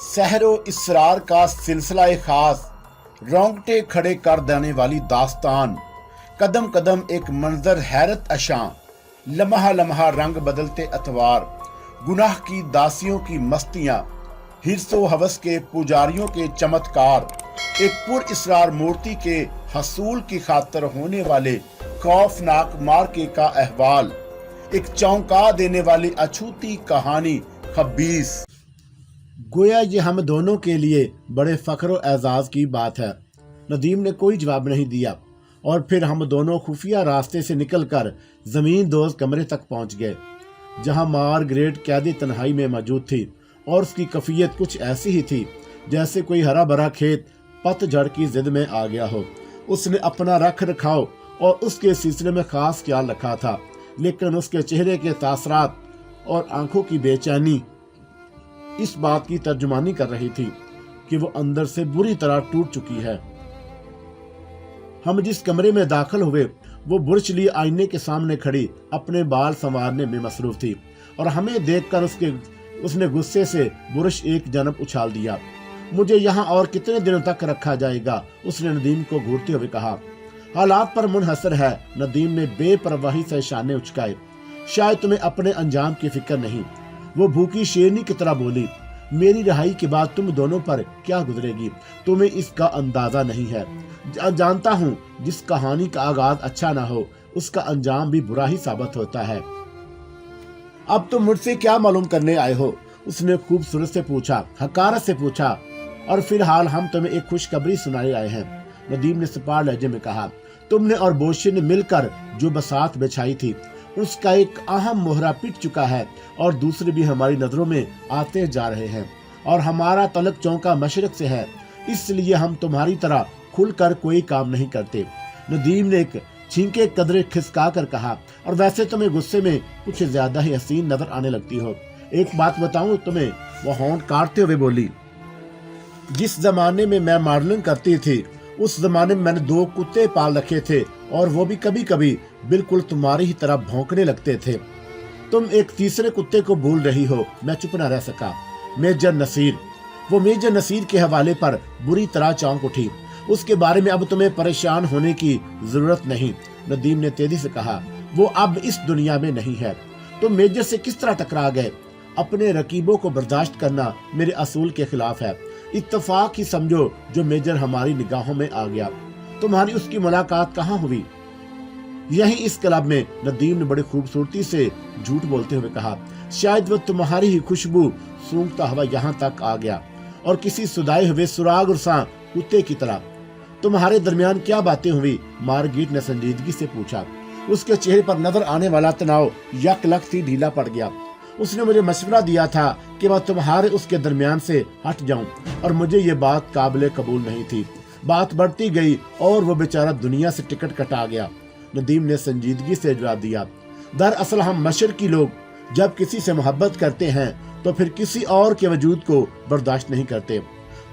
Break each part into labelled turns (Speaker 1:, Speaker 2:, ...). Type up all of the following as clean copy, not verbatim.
Speaker 1: सहर व इसरार का सिलसिला खास, रोंगटे खड़े कर देने वाली दास्तान, कदम कदम एक मंजर हैरत अशां, लम्हा लम्हा रंग बदलते अतवार, गुनाह की दासियों की मस्तियां, हिर्सो हवस के पुजारियों के चमत्कार, एक पुर इसरार मूर्ति के हसूल की खातर होने वाले खौफनाक मार्के का अहवाल, एक चौंका देने वाली अछूती कहानी खबीस। गोया ये हम दोनों के लिए बड़े फख्र और एजाज की बात है। नदीम ने कोई जवाब नहीं दिया और फिर हम दोनों खुफिया रास्ते से निकलकर जमीन दोज कमरे तक पहुंच गए, जहां मार्गरेट कैदी तन्हाई में मौजूद थी और उसकी कफियत कुछ ऐसी ही थी जैसे कोई हरा भरा खेत पतझड़ की जिद में आ गया हो। उसने अपना रख रखाव और उसके सिलसिले में खास ख्याल रखा था, लेकिन उसके चेहरे के तासरात और आंखों की बेचैनी इस बात की तर्जुमानी कर रही थी कि वो अंदर से बुरी तरह टूट चुकी है। हम जिस कमरे में दाखिल हुए वो बुर्श लिए आईने के सामने खड़ी अपने बाल संवारने में मसरूफ थी और हमें देखकर उसने गुस्से से बुर्श एक जनब उछाल दिया। मुझे यहाँ और कितने दिनों तक रखा जाएगा, उसने नदीम को घूरते हुए कहा। हालात पर मुनहसर है, नदीम ने बेपरवाही से शाने उचकाए। शायद तुम्हें अपने अंजाम की फिक्र नहीं, वो भूखी शेरनी की तरह बोली। मेरी रिहाई के बाद तुम दोनों पर क्या गुजरेगी तुम्हें इसका अंदाजा नहीं है। जानता हूँ जिस कहानी का आगाज अच्छा ना हो उसका अंजाम भी बुरा ही साबित होता है। अब तुम मुझसे क्या मालूम करने आए हो, उसने खूबसूरत से पूछा, हकारत से पूछा। और फिलहाल हम तुम्हें एक खुशखबरी सुनाने आए हैं, नदीम ने सपाट लहजे में कहा। तुमने और बोशी ने मिलकर जो बसात बिछाई थी उसका एक अहम मोहरा पिट चुका है और दूसरे भी हमारी नजरों में आते जा रहे हैं और हमारा तलक चौका मशरक से है, इसलिए हम तुम्हारी तरह खुलकर कोई काम नहीं करते। नदीम ने एक छींके कदरे खिसका कर कहा, और वैसे तुम्हें गुस्से में कुछ ज्यादा ही हसीन नजर आने लगती हो। एक बात बताऊं तुम्हें, वो होंठ काटते हुए बोली। जिस जमाने में मैं मॉडलिंग करती थी उस जमाने में मैंने 2 कुत्ते पाल रखे थे और वो भी कभी कभी बिल्कुल तुम्हारी ही तरह भौंकने लगते थे। तुम एक तीसरे कुत्ते को भूल रही हो। मैं चुप न रह सका। मेजर नसीर, वो मेजर नसीर के हवाले पर बुरी तरह चौंक उठी। उसके बारे में अब तुम्हें परेशान होने की जरूरत नहीं, नदीम ने तेजी से कहा। वो अब इस दुनिया में नहीं है। तुम मेजर से किस तरह टकरा गए? अपने रकीबों को बर्दाश्त करना मेरे असूल के खिलाफ है। इत्तफाक ही समझो जो मेजर हमारी निगाहों में आ गया। तुम्हारी उसकी मुलाकात कहाँ हुई? यही इस क्लब में, नदीम ने बड़ी खूबसूरती से झूठ बोलते हुए कहा। शायद वो तुम्हारी ही खुशबू सूंघता हुआ यहाँ तक आ गया और किसी सुदाए हुए सुराग और कुत्ते की तरह। तुम्हारे दरमियान क्या बातें हुई? मार्गरेट ने संजीदगी से पूछा। उसके चेहरे पर नजर आने वाला तनाव यकलख्ती ढीला पड़ गया। उसने मुझे मशवरा दिया था कि मैं तुम्हारे उसके दरमियान से हट जाऊं और मुझे ये बात काबिल कबूल नहीं थी। बात बढ़ती गई और वो बेचारा दुनिया से टिकट कटा गया, नदीम ने संजीदगी से जवाब दिया। दरअसल हम मशरकी लोग जब किसी से मोहब्बत करते हैं तो फिर किसी और के वजूद को बर्दाश्त नहीं करते।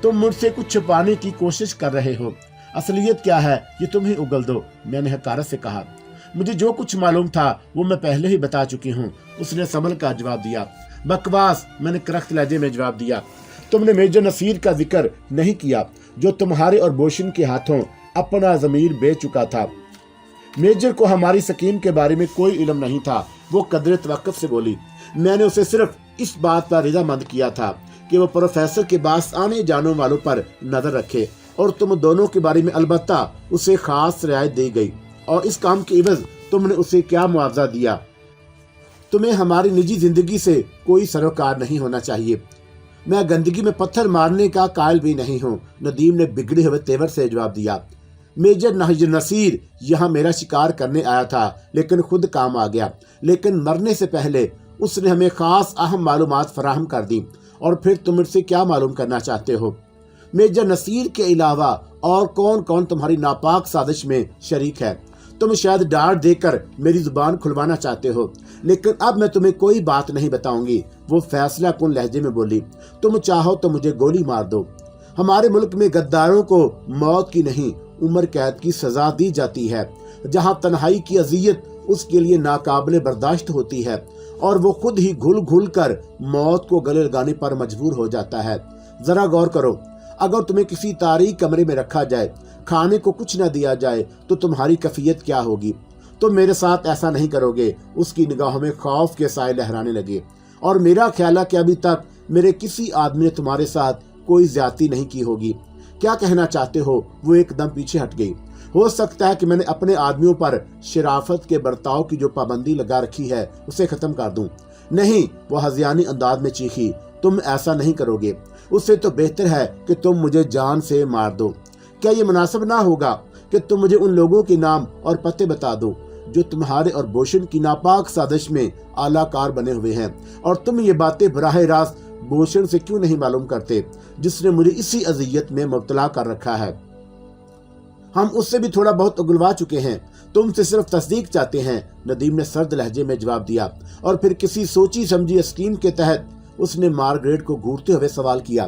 Speaker 1: तुम मुझसे कुछ छुपाने की कोशिश कर रहे हो, असलियत क्या है ये तुम ही उगल दो, मैंने हकारत से कहा। मुझे जो कुछ मालूम था वो मैं पहले ही बता चुकी हूँ, उसने संभल का जवाब दिया। बकवास, मैंने करख्त लहजे में जवाब दिया। तुमने मेजर नसीर का जिक्र नहीं किया जो तुम्हारे और बोशिन के हाथों अपना जमीर बेच चुका था। मेजर को हमारी सकीम के बारे में कोई इल्म नहीं था, वो कदरे तवक्कुफ से बोली। मैंने उसे सिर्फ इस बात पर रजामंद किया था कि वो प्रोफेसर के पास आने जाने वालों पर नजर रखे और तुम दोनों के बारे में अलबत्ता उसे खास रियायत दी गई। और इस काम के इवज तुमने उसे क्या मुआवजा दिया? तुम्हें हमारी निजी जिंदगी से कोई सरोकार नहीं होना चाहिए। मैं गंदगी में पत्थर मारने का कायल भी नहीं हूँ, नदीम ने बिगड़े हुए तेवर से जवाब दिया। मेजर नसीर यहाँ मेरा शिकार करने आया था लेकिन खुद काम आ गया, लेकिन मरने से पहले उसने हमें खास अहम मालूमात फराहम कर दी। और फिर तुम मुझसे क्या मालूम करना चाहते हो? मेजर नसीर के अलावा और कौन कौन तुम्हारी नापाक साजिश में शरीक है? तुम शायद डांट देकर मेरी जुबान खुलवाना चाहते हो, लेकिन अब मैं तुम्हें कोई बात नहीं बताऊंगी, वो फैसला कुन लहजे में बोली। तुम चाहो तो मुझे गोली मार दो। हमारे मुल्क में गद्दारों को मौत की नहीं उम्र कैद की सजा दी जाती है। जहाँ तन्हाई की अजियत اس کے لیے ناقابل برداشت ہوتی ہے اور وہ خود ہی گھل گھل کر موت کو گلے لگانے پر مجبور ہو جاتا ہے۔ ذرا غور کرو، اگر تمہیں کسی تاریک کمرے میں رکھا جائے، کھانے کو کچھ نہ دیا جائے تو تمہاری کیفیت کیا ہوگی؟ تم میرے ساتھ ایسا نہیں کرو گے۔ اس کی نگاہوں میں خوف کے سائے لہرانے لگے۔ اور میرا خیال ہے کہ ابھی تک میرے کسی آدمی نے تمہارے ساتھ کوئی زیادتی نہیں کی ہوگی۔ کیا کہنا چاہتے ہو؟ وہ ایک دم پیچھے ہٹ گئی۔ ہو سکتا ہے کہ میں نے اپنے آدمیوں پر شرافت کے برتاؤ کی جو پابندی لگا رکھی ہے اسے ختم کر دوں۔ نہیں، وہ ہذیانی انداز میں چیخی، تم ایسا نہیں کرو گے۔ اس سے تو بہتر ہے کہ تم مجھے جان سے مار دو۔ کیا یہ مناسب نہ ہوگا کہ تم مجھے ان لوگوں کے نام اور پتے بتا دو جو تمہارے اور بوشن کی ناپاک سازش میں اعلی کار بنے ہوئے ہیں، اور تم یہ باتیں براہ راست بوشن سے کیوں نہیں معلوم کرتے جس نے مجھے اسی اذیت میں مبتلا کر رکھا ہے؟ ہم اس سے بھی تھوڑا بہت اگلوا چکے ہیں، تم سے صرف تصدیق چاہتے ہیں، ندیم نے سرد لہجے میں جواب دیا، اور پھر کسی سوچی سمجھی اسکیم کے تحت اس نے مارگریٹ کو گھورتے ہوئے سوال کیا،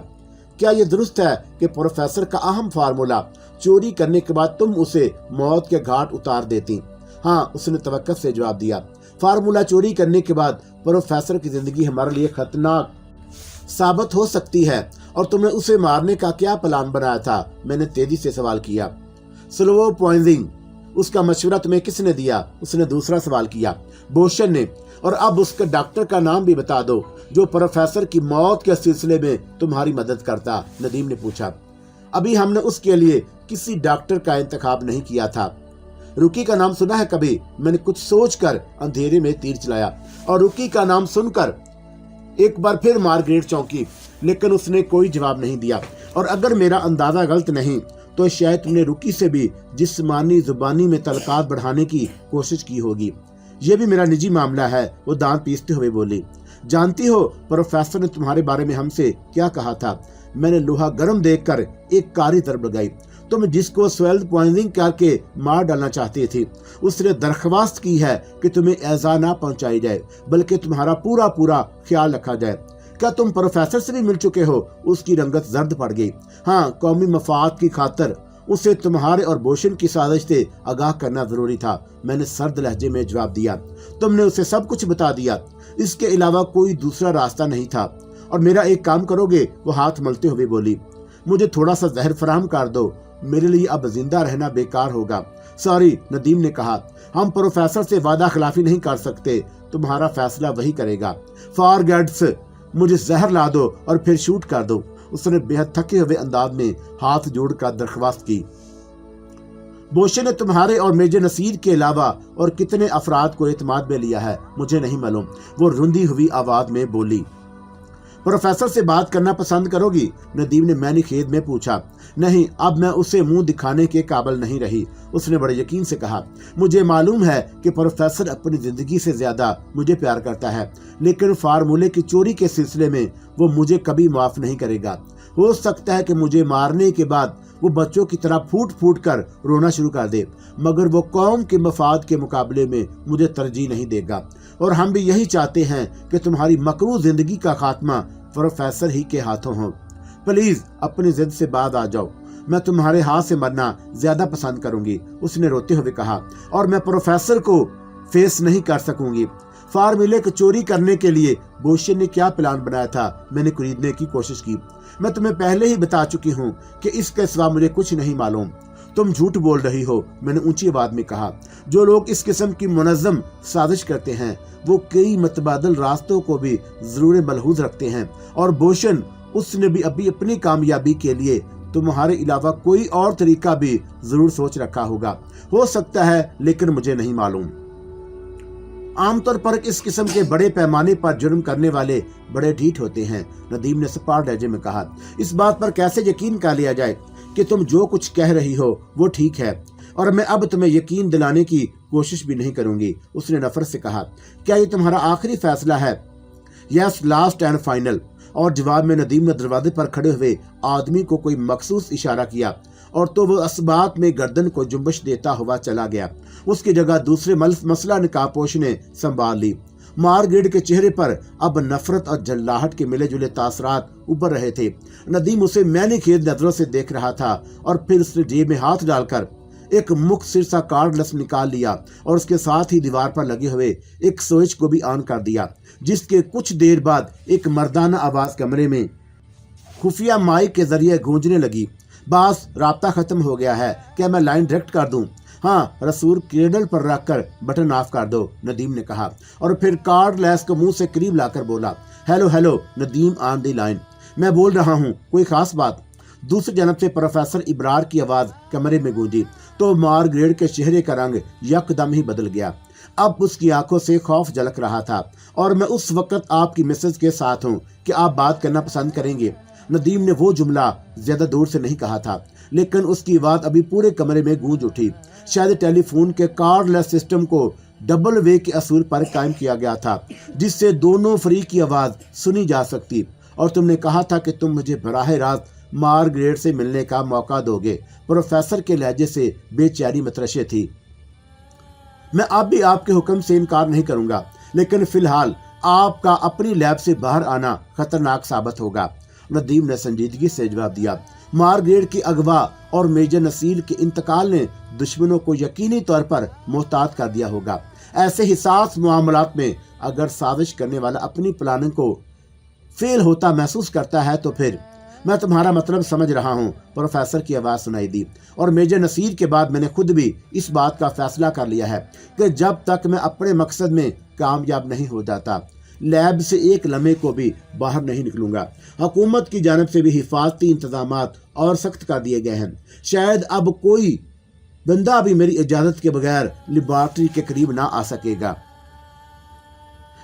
Speaker 1: کیا یہ درست ہے کہ پروفیسر کا اہم فارمولا چوری کرنے کے بعد تم اسے موت کے گھاٹ اتار دیتی؟ ہاں، اس نے توقع سے جواب دیا۔ فارمولا چوری کرنے کے بعد پروفیسر کی زندگی ہمارے لیے خطرناک ثابت ہو سکتی ہے، اور تم نے اسے مارنے کا کیا پلان بنایا تھا؟ میں نے تیزی سے سوال کیا۔ سلو پوائزنگ، اس کا مشورہ تمہیں کس نے دیا؟ اس نے دوسرا سوال کیا۔ بوشن نے۔ اور اب اس کے ڈاکٹر کا نام بھی بتا دو جو پروفیسر کی موت کے سلسلے میں تمہاری مدد کرتا، ندیم نے پوچھا۔ ابھی ہم نے اس کے لیے کسی ڈاکٹر کا انتخاب نہیں کیا تھا۔ روکی کا نام سنا ہے کبھی؟ میں نے کچھ سوچ کر اندھیرے میں تیر چلایا، اور روکی کا نام سن کر ایک بار پھر مارگریٹ چونکی، لیکن اس نے کوئی جواب نہیں دیا۔ اور اگر میرا اندازہ غلط نہیں تو شاید تم نے روکی سے بھی جسمانی زبانی میں تعلقات بڑھانے کی کوشش کی ہوگی۔ یہ بھی میرا نجی معاملہ ہے، وہ دانت پیستے ہوئے بولی۔ جانتی ہو پروفیسر نے تمہارے بارے میں ہم سے کیا کہا تھا؟ میں نے لوہا گرم دیکھ کر ایک کاری ضرب لگائی۔ تم جس کو سویلڈ پوائزنگ کر کے مار ڈالنا چاہتے تھے، اس نے درخواست کی ہے کہ تمہیں ایذا نہ پہنچائی جائے بلکہ تمہارا پورا خیال رکھا جائے۔ کیا تم پروفیسر سے بھی مل چکے ہو؟ اس کی رنگت زرد پڑ گئی۔ ہاں، قومی مفاد کی خاطر اسے تمہارے اور بوشن کی سازش سے آگاہ کرنا ضروری تھا، میں نے سرد لہجے میں جواب دیا۔ تم نے اسے سب کچھ بتا دیا، اس کے علاوہ کوئی دوسرا راستہ نہیں تھا۔ اور میرا ایک کام کرو گے؟ وہ ہاتھ ملتے ہوئے بولی، مجھے تھوڑا سا زہر فراہم کر دو، میرے لیے اب زندہ رہنا بیکار ہوگا۔ سوری، ندیم نے کہا، ہم پروفیسر سے وعدہ خلافی نہیں کر سکتے، تمہارا فیصلہ وہی کرے گا۔ فار گاڈس، مجھے زہر لا دو اور پھر شوٹ کر دو، اس نے بے حد تھکے ہوئے انداز میں ہاتھ جوڑ کر درخواست کی۔ بوشن نے تمہارے اور میجر نصیر کے علاوہ اور کتنے افراد کو اعتماد میں لیا ہے مجھے نہیں معلوم، وہ رندی ہوئی آواز میں بولی۔ پروفیسر سے بات کرنا پسند کرو گی؟ ندیم نے معنی خیز میں پوچھا۔ نہیں، اب میں اسے منہ دکھانے کے قابل نہیں رہی، اس نے بڑے یقین سے کہا۔ مجھے معلوم ہے کہ پروفیسر اپنی زندگی سے زیادہ مجھے پیار کرتا ہے، لیکن فارمولے کی چوری کے سلسلے میں وہ مجھے کبھی معاف نہیں کرے گا۔ ہو سکتا ہے کہ مجھے مارنے کے بعد وہ بچوں کی طرح پھوٹ پھوٹ کر رونا شروع کر دے، مگر وہ قوم کے مفاد کے مقابلے میں مجھے ترجیح نہیں دے گا۔ اور ہم بھی یہی چاہتے ہیں کہ تمہاری مکروہ زندگی کا خاتمہ پروفیسر ہی کے ہاتھوں ہو۔ پلیز اپنی ضد سے باز آ جاؤ، میں تمہارے ہاتھ سے مرنا زیادہ پسند کروں گی، اس نے روتے ہوئے کہا، اور میں پروفیسر کو فیس نہیں کر سکوں گی۔ فارمولے کو چوری کرنے کے لیے بوشن نے کیا پلان بنایا تھا؟ میں نے خریدنے کی کوشش کی۔ میں تمہیں پہلے ہی بتا چکی ہوں کہ اس کے سوا مجھے کچھ نہیں معلوم۔ تم جھوٹ بول رہی ہو، میں نے اونچی آواز میں کہا۔ جو لوگ اس قسم کی منظم سازش کرتے ہیں وہ کئی متبادل راستوں کو بھی ضرور ملحوظ رکھتے ہیں، اور بوشن، اس نے بھی ابھی اپنی کامیابی کے لیے تمہارے علاوہ کوئی اور طریقہ بھی ضرور سوچ رکھا ہوگا، ہو سکتا ہے، لیکن مجھے نہیں معلوم۔ عام طور پر اس قسم کے بڑے پیمانے پر جرم کرنے والے بڑے ڈھیٹ ہوتے ہیں، ندیم نے سپاٹ لہجے میں کہا۔ اس بات پر کیسے یقین کر لیا جائے کہ تم جو کچھ کہہ رہی ہو وہ ٹھیک ہے، اور میں اب تمہیں یقین دلانے کی کوشش بھی نہیں کروں گی، اس نے نفرت سے کہا۔ کیا یہ تمہارا آخری فیصلہ ہے؟ یس، لاسٹ اینڈ فائنل۔ اور جواب میں ندیم نے دروازے پر کھڑے ہوئے آدمی کو کوئی مخصوص اشارہ کیا، اور تو وہ اسبات میں گردن کو جنبش دیتا ہوا چلا گیا۔ اس کی جگہ دوسرے مسئلہ نقاب پوش نے سنبھال لی۔ مارگریٹ کے چہرے پر اب نفرت اور جلاہٹ کے ملے جلے تاثرات ابھر رہے تھے۔ ندیم اسے معنی خیز نظروں سے دیکھ رہا تھا، اور پھر اس نے جیب میں ہاتھ ڈال کر एक मुख्तसर सा कार्डलेस निकाल लिया और उसके साथ ही दीवार पर लगे हुए एक स्विच को भी ऑन कर दिया, जिसके कुछ देर बाद एक मर्दाना आवाज कमरे में खुफिया माइक के जरिए गूंजने लगी। बास, राब्ता खत्म हो गया है, क्या मैं लाइन डायरेक्ट कर दूं? हाँ, रसूल क्रेडल पर रखकर बटन ऑफ कर दो, नदीम ने कहा और फिर कार्डलेस को मुंह से करीब लाकर बोला, hello hello, Nadeem on the line. मैं बोल रहा हूँ, कोई खास बात? दूसरी जानब से प्रोफेसर इब्रार की आवाज कमरे में गूंजी तो मार्गरेट के चेहरे का रंग यकदम ही बदल गया। अब उसकी आंखों से खौफ झलक रहा था। और मैं उस वक्त आपकी मिसेज के साथ हूँ कि आप बात करना पसंद करेंगे। नदीम ने वो जुमला ज्यादा दूर से नहीं कहा था, लेकिन उसकी बात अभी पूरे कमरे में गूंज उठी। शायद टेलीफोन के कार्डलेस सिस्टम को डबल वे के असूल पर कायम किया गया था, जिससे दोनों फरीक की आवाज सुनी जा सकती। और तुमने कहा था कि तुम मुझे बराह रास्त मार्गरेट से मिलने का मौका दोगे। प्रोफेसर के लहजे से बेचैनी मतरशे थी। मैं अब भी आपके हुक्म से इनकार नहीं करूंगा, लेकिन फिलहाल आपका अपनी लैब से बाहर आना खतरनाक साबित होगा, नदीम ने संजीदगी से जवाब दिया। मार्गरेट की अगवा और मेजर नसीर के इंतकाल ने दुश्मनों को यकीनी तौर पर मोहतात कर दिया होगा। ऐसे हिसास मामलात में अगर साजिश करने वाला अपनी प्लानिंग को फेल होता महसूस करता है तो फिर मैं तुम्हारा मतलब समझ रहा हूँ, प्रोफेसर की आवाज सुनाई दी। और मेजर नसीर के बाद मैंने खुद भी इस बात का फैसला कर लिया है कि जब तक मैं अपने मकसद में कामयाब नहीं हो जाता, लैब से एक लम्हे को भी बाहर नहीं निकलूंगा। हुकूमत की जानिब से भी हिफाजती इंतजामात और सख्त कर दिए गए हैं। शायद अब कोई बंदा भी मेरी इजाजत के बगैर लेबॉर्ट्री के करीब ना आ सकेगा।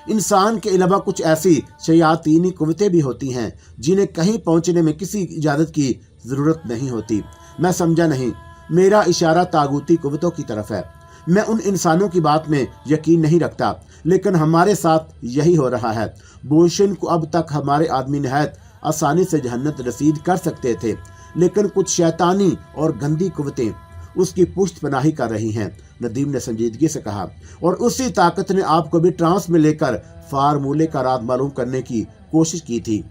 Speaker 1: इंसान के अलावा कुछ ऐसी शयातीनी कुव्वतें भी होती हैं जिन्हें कहीं पहुंचने में किसी इजाजत की जरूरत नहीं होती। मैं समझा नहीं, मेरा इशारा तागूती कुव्वतों की तरफ है। मैं उन इंसानों की बात में यकीन नहीं रखता, लेकिन हमारे साथ यही हो रहा है। बोशन को अब तक हमारे आदमी नहायत आसानी से जहन्नत रसीद कर सकते थे, लेकिन कुछ शैतानी और गंदी कुव्वतें उसकी पुष्ट पनाही कर रही हैं, नदीम ने संजीदगी से कहा। और उसी ताकत ने आपको भी ट्रांस में लेकर फार्मूले का राज मालूम करने की कोशिश की थी,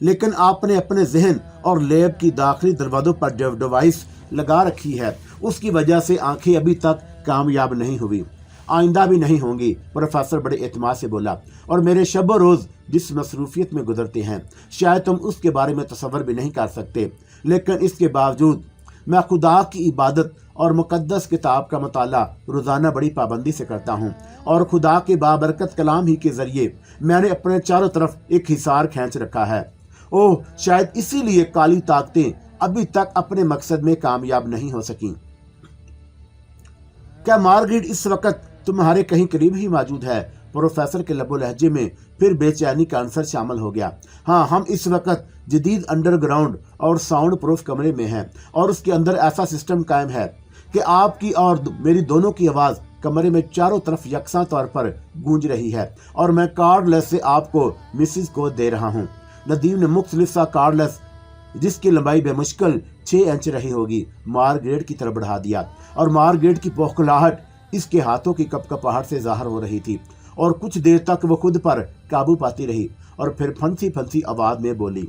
Speaker 1: लेकिन आपने अपने जहन और लैब की दाखिली दरवाजों पर जो डिवाइस लगा रखी है, उसकी वजह से आंखें अभी तक कामयाब नहीं हुई, आइंदा भी नहीं होंगी, प्रोफेसर बड़े एतमाद से बोला। और मेरे शब रोज जिस मसरूफियत में गुजरते हैं, शायद तुम उसके बारे में तसव्वुर भी नहीं कर सकते, लेकिन इसके बावजूद मैं खुदा की इबादत और मुकद्दस किताब का मुताला रोज़ाना बड़ी पाबंदी से करता हूँ। और खुदा के बाबरकत कलाम ही के ज़रिए मैंने अपने चारों तरफ एक हिसार खींच रखा है। ओह, शायद इसीलिए काली ताकतें अभी तक अपने मकसद में कामयाब नहीं हो सकी। क्या मार्गरेट इस वक्त तुम्हारे कहीं करीब ही मौजूद है? प्रोफेसर के लबो लहजे में फिर बेचैनी का अंसर शामिल हो गया। हाँ, हम इस वक्त जदीद अंडरग्राउंड और साउंड प्रूफ कमरे में हैं, और उसके अंदर ऐसा सिस्टम कायम है कि आपकी और मेरी दोनों की आवाज़ कमरे में चारों तरफ यकसा तौर पर गूंज रही है। और मैं कार्डलेस से आपको मिसिस को दे रहा हूँ। नदीम ने मुख्तलिफ सा कार्डलेस, जिसकी लंबाई बेमुश्किल 6 इंच रही होगी, मार्गरेट की तरफ बढ़ा दिया। और मार्गरेट की बौखलाहट इसके हाथों की कपकपाहट से जाहिर हो रही थी। और कुछ देर तक वो खुद पर काबू पाती रही और फिर फंसी फंसी आवाज में बोली,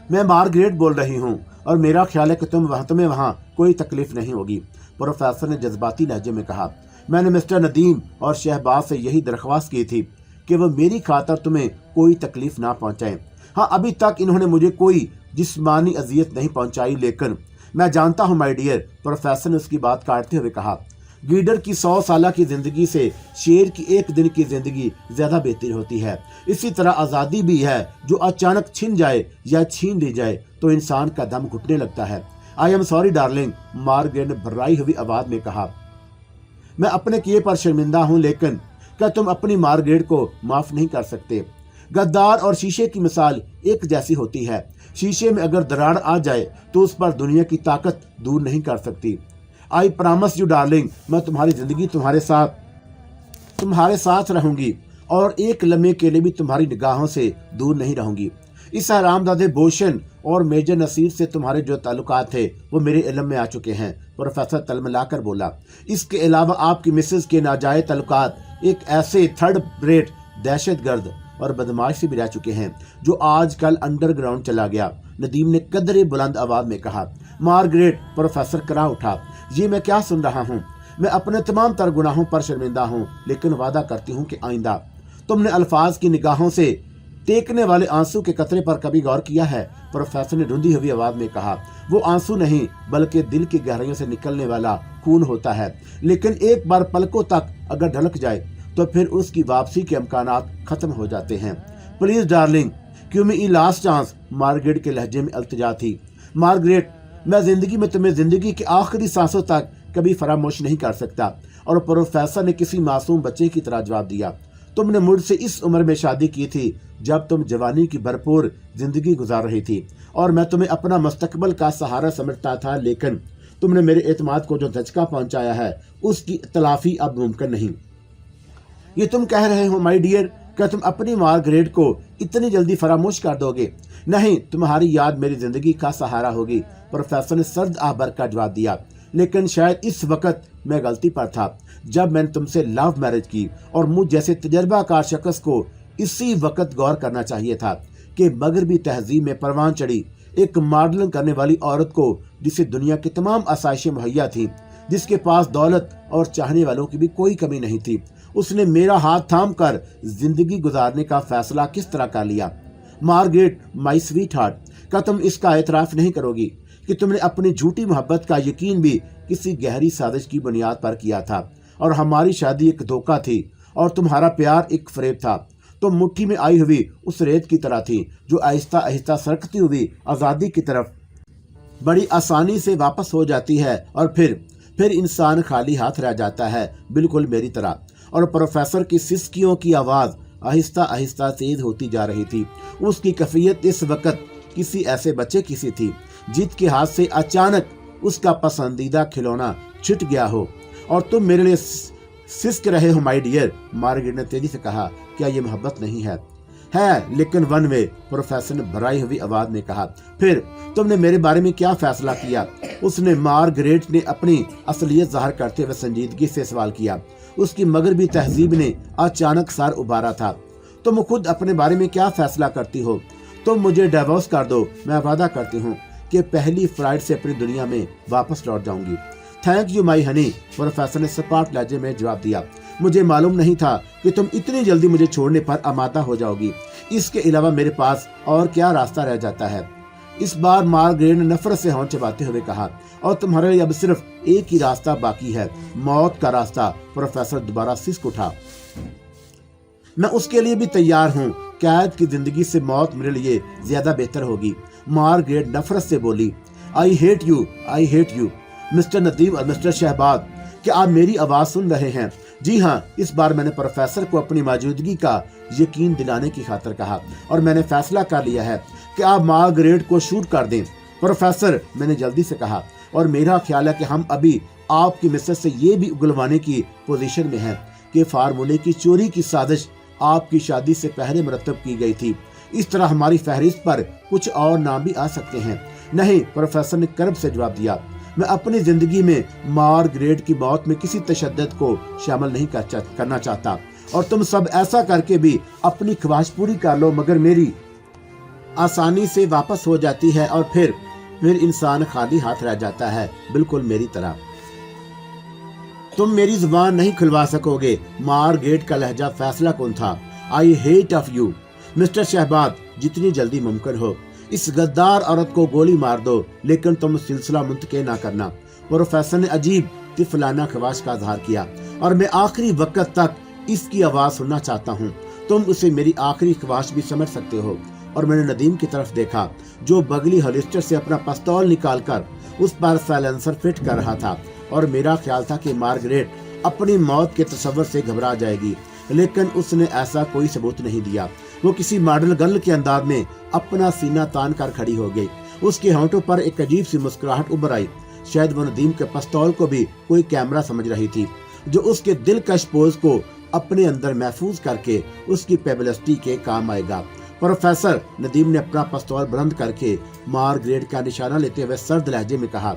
Speaker 1: मैं मार्गरेट बोल रही हूँ, और मेरा ख्याल है कि तुम्हें वहाँ कोई तकलीफ नहीं होगी। प्रोफेसर ने जज्बाती लहजे में कहा, मैंने मिस्टर नदीम और शहबाज से यही दरख्वास्त की थी कि वह मेरी खातर तुम्हें कोई तकलीफ ना पहुँचाएं। हाँ, अभी तक इन्होंने मुझे कोई जिस्मानी अजियत नहीं पहुँचाई, लेकिन मैं जानता हूँ माय डियर, प्रोफेसर ने उसकी बात काटते हुए कहा, गीडर की 100 साल की जिंदगी से शेर की एक दिन की जिंदगी ज्यादा बेहतर होती है। इसी तरह आज़ादी भी है, जो अचानक छिन जाए या छीन ली जाए तो इंसान का दम घुटने लगता है। I am sorry darling, Margaret ने भर्राई हुई आवाज में कहा, मैं अपने किए पर शर्मिंदा हूँ, लेकिन क्या तुम अपनी मार्गरेट को माफ नहीं कर सकते? गद्दार और शीशे की मिसाल एक जैसी होती है। शीशे में अगर दरार आ जाए तो उस पर दुनिया की ताकत दूर नहीं कर सकती। आई प्रॉमिस यू डार्लिंग, मैं तुम्हारी जिंदगी तुम्हारे साथ रहूंगी, और एक लम्हे के लिए भी तुम्हारी निगाहों से दूर नहीं रहूंगी। इस हरामजादे बोशन और मेजर नसीर से तुम्हारे जो ताल्लुकात थे वो मेरे इल्म में आ चुके हैं, प्रोफेसर तलमलाकर बोला। इसके अलावा आपकी मिसेज के नाजायज ताल्लुकात एक ऐसे थर्ड रेट दहशतगर्द और बदमाश से भी रह चुके हैं जो आजकल अंडरग्राउंड चला गया। ندیم نے قدرے بلند آواز میں کہا۔ مارگریٹ، پروفیسر کرا اٹھا۔ یہ میں کیا سن رہا ہوں؟ میں اپنے تمام تر گناہوں پر شرمندہ ہوں، لیکن وعدہ کرتی ہوں کہ آئندہ تم نے الفاظ کی نگاہوں سے ٹیکنے والے آنسو کے قطرے پر کبھی غور کیا ہے؟ پروفیسر نے رندی ہوئی آواز میں کہا۔ وہ آنسو نہیں بلکہ دل کی گہرائیوں سے نکلنے والا خون ہوتا ہے، لیکن ایک بار پلکوں تک اگر ڈھلک جائے تو پھر اس کی واپسی کے امکانات ختم ہو جاتے ہیں۔ پلیز ڈارلنگ، کیوں میں ای لاسٹ چانس، مارگریٹ کے لہجے میں التجا تھی۔ مارگریٹ، میں زندگی میں تمہیں زندگی کے آخری سانسوں تک کبھی فراموش نہیں کر سکتا۔ اور پروفیسر نے کسی معصوم بچے کی طرح جواب دیا۔ تم نے مجھ سے اس عمر میں شادی کی تھی جب تم جوانی کی بھرپور زندگی گزار رہی تھی، اور میں تمہیں اپنا مستقبل کا سہارا سمجھتا تھا، لیکن تم نے میرے اعتماد کو جو دھچکا پہنچایا ہے اس کی تلافی اب ممکن نہیں۔ یہ تم کہہ رہے ہو مائی ڈیئر، کیا تم اپنی مارگریٹ کو اتنی جلدی فراموش کر دو گے؟ نہیں، تمہاری یاد میری زندگی کا سہارا ہوگی، پروفیسر نے سرد آہ بھر کا جواب دیا۔ لیکن شاید اس وقت میں غلطی پر تھا جب میں نے تم سے لو میرج کی، اور مجھ جیسے تجربہ کار شخص کو اسی وقت غور کرنا چاہیے تھا کہ مغربی تہذیب میں پروان چڑھی ایک ماڈلنگ کرنے والی عورت کو، جسے دنیا کی تمام آسائشیں مہیا تھی، جس کے پاس دولت اور چاہنے والوں کی بھی کوئی کمی نہیں تھی، اس نے میرا ہاتھ تھام کر زندگی گزارنے کا فیصلہ کس طرح کر لیا؟ مارگریٹ مائی سویٹ ہارٹ، کیا تم اس کا اعتراف نہیں کرو گی کہ تم نے اپنی جھوٹی محبت کا یقین بھی کسی گہری سازش کی بنیاد پر کیا تھا، اور ہماری شادی ایک دھوکہ تھی، اور تمہارا پیار ایک فریب تھا؟ تم مٹھی میں آئی ہوئی اس ریت کی طرح تھی جو آہستہ آہستہ سرکتی ہوئی آزادی کی طرف بڑی آسانی سے واپس ہو جاتی ہے، اور پھر انسان خالی ہاتھ رہ جاتا ہے، بالکل میری طرح۔ اور پروفیسر کی سسکیوں کی آواز آہستہ آہستہ تیز ہوتی جا رہی تھی۔ اس کی کیفیت اس وقت کسی ایسے بچے کی سی تھی جس کے ہاتھ سے اچانک اس کا پسندیدہ کھلونا چھٹ گیا ہو۔ اور تم میرے لیے سسک رہے ہو مائی ڈیئر، مارگریٹ نے تیزی سے کہا۔ کیا یہ محبت نہیں ہے؟ ہے، لیکن ون وے، پروفیسر نے بھرائی ہوئی آواز میں کہا۔ پھر تم نے میرے بارے میں کیا فیصلہ کیا؟ اس نے مارگریٹ نے اپنی اصلیت ظاہر کرتے ہوئے سنجیدگی سے سوال کیا۔ اس کی مغربی تہذیب نے اچانک سر ابھارا تھا۔ تم خود اپنے بارے میں کیا فیصلہ کرتی ہو؟ تم مجھے ڈیورس کر دو، میں وعدہ کرتی ہوں کہ پہلی فلائٹ سے اپنی دنیا میں واپس لوٹ جاؤں گی۔ Thank you my honey, professor نے سپاٹ لہجے میں جواب دیا۔ مجھے معلوم نہیں تھا کہ تم اتنی جلدی مجھے چھوڑنے پر آمادہ ہو جاؤ گی۔ اس کے علاوہ میرے پاس اور کیا راستہ رہ جاتا ہے؟ اس بار مارگریٹ نے نفرت سے ہونٹ چباتے ہوئے کہا۔ اور تمہارے لیے اب صرف ایک ہی راستہ باقی ہے، موت کا راستہ، پروفیسر دوبارہ سسک اٹھا۔ میں اس کے لیے بھی تیار ہوں، قید کی زندگی سے موت میرے لیے زیادہ بہتر ہوگی، مارگریٹ نفرت سے بولی۔ I hate you, I hate you, mister Nadeem اور مسٹر شہباز، کیا آپ میری آواز سن رہے ہیں؟ جی ہاں، اس بار میں نے پروفیسر کو اپنی موجودگی کا یقین دلانے کی خاطر کہا، اور میں نے فیصلہ کر لیا ہے کہ آپ مارگریٹ کو شوٹ کر دیں۔ پروفیسر، میں نے جلدی سے کہا، اور میرا خیال ہے کہ ہم ابھی آپ کی مسز سے یہ بھی اگلوانے کی پوزیشن میں ہیں کہ فارمولے کی چوری کی سازش آپ کی شادی سے پہلے مرتب کی گئی تھی۔ اس طرح ہماری فہرست پر کچھ اور نام بھی آ سکتے ہیں۔ نہیں، پروفیسر نے کرب سے جواب دیا، میں اپنی زندگی میں مارگریٹ کی موت میں کسی تشدد کو شامل نہیں کرنا چاہتا، اور تم سب ایسا کر کے بھی اپنی خواہش پوری کر لو مگر میری آسانی سے واپس ہو جاتی ہے، اور پھر انسان خالی ہاتھ رہ جاتا ہے، بالکل میری طرح۔ تم میری زبان نہیں کھلوا سکو گے، مارگریٹ کا لہجہ فیصلہ کن تھا۔ I hate of you, mister Shahbaz, جتنی جلدی ممکن ہو اس غدار عورت کو گولی مار دو، لیکن تم سلسلہ منتقل نہ کرنا۔ پروفیسر نے عجیب طفلانہ خواہش کا اظہار کیا، اور میں آخری وقت تک اس کی آواز سننا چاہتا ہوں۔ تم اسے میری آخری خواہش بھی سمجھ سکتے ہو۔ اور میں نے ندیم کی طرف دیکھا جو بغلی ہولسٹر سے اپنا پستول نکال کر اس پر سائلنسر فٹ کر رہا تھا، اور میرا خیال تھا کہ مارگریٹ اپنی موت کے تصور سے گھبرا جائے گی، لیکن اس نے ایسا کوئی ثبوت نہیں دیا۔ وہ کسی ماڈل گرل کے انداز میں اپنا سینہ تان کر کھڑی ہو گئی۔ اس کے ہونٹوں پر ایک عجیب سی مسکراہٹ ابھر آئی، شاید وہ ندیم کے پستول کو بھی کوئی کیمرہ سمجھ رہی تھی جو اس کے دلکش پوز کو اپنے اندر محفوظ کر کے اس کی پیبلسٹی کے کام آئے گا۔ پروفیسر، ندیم نے اپنا پستول بلند کر کے مارگریٹ کا نشانہ لیتے ہوئے سرد لہجے میں کہا،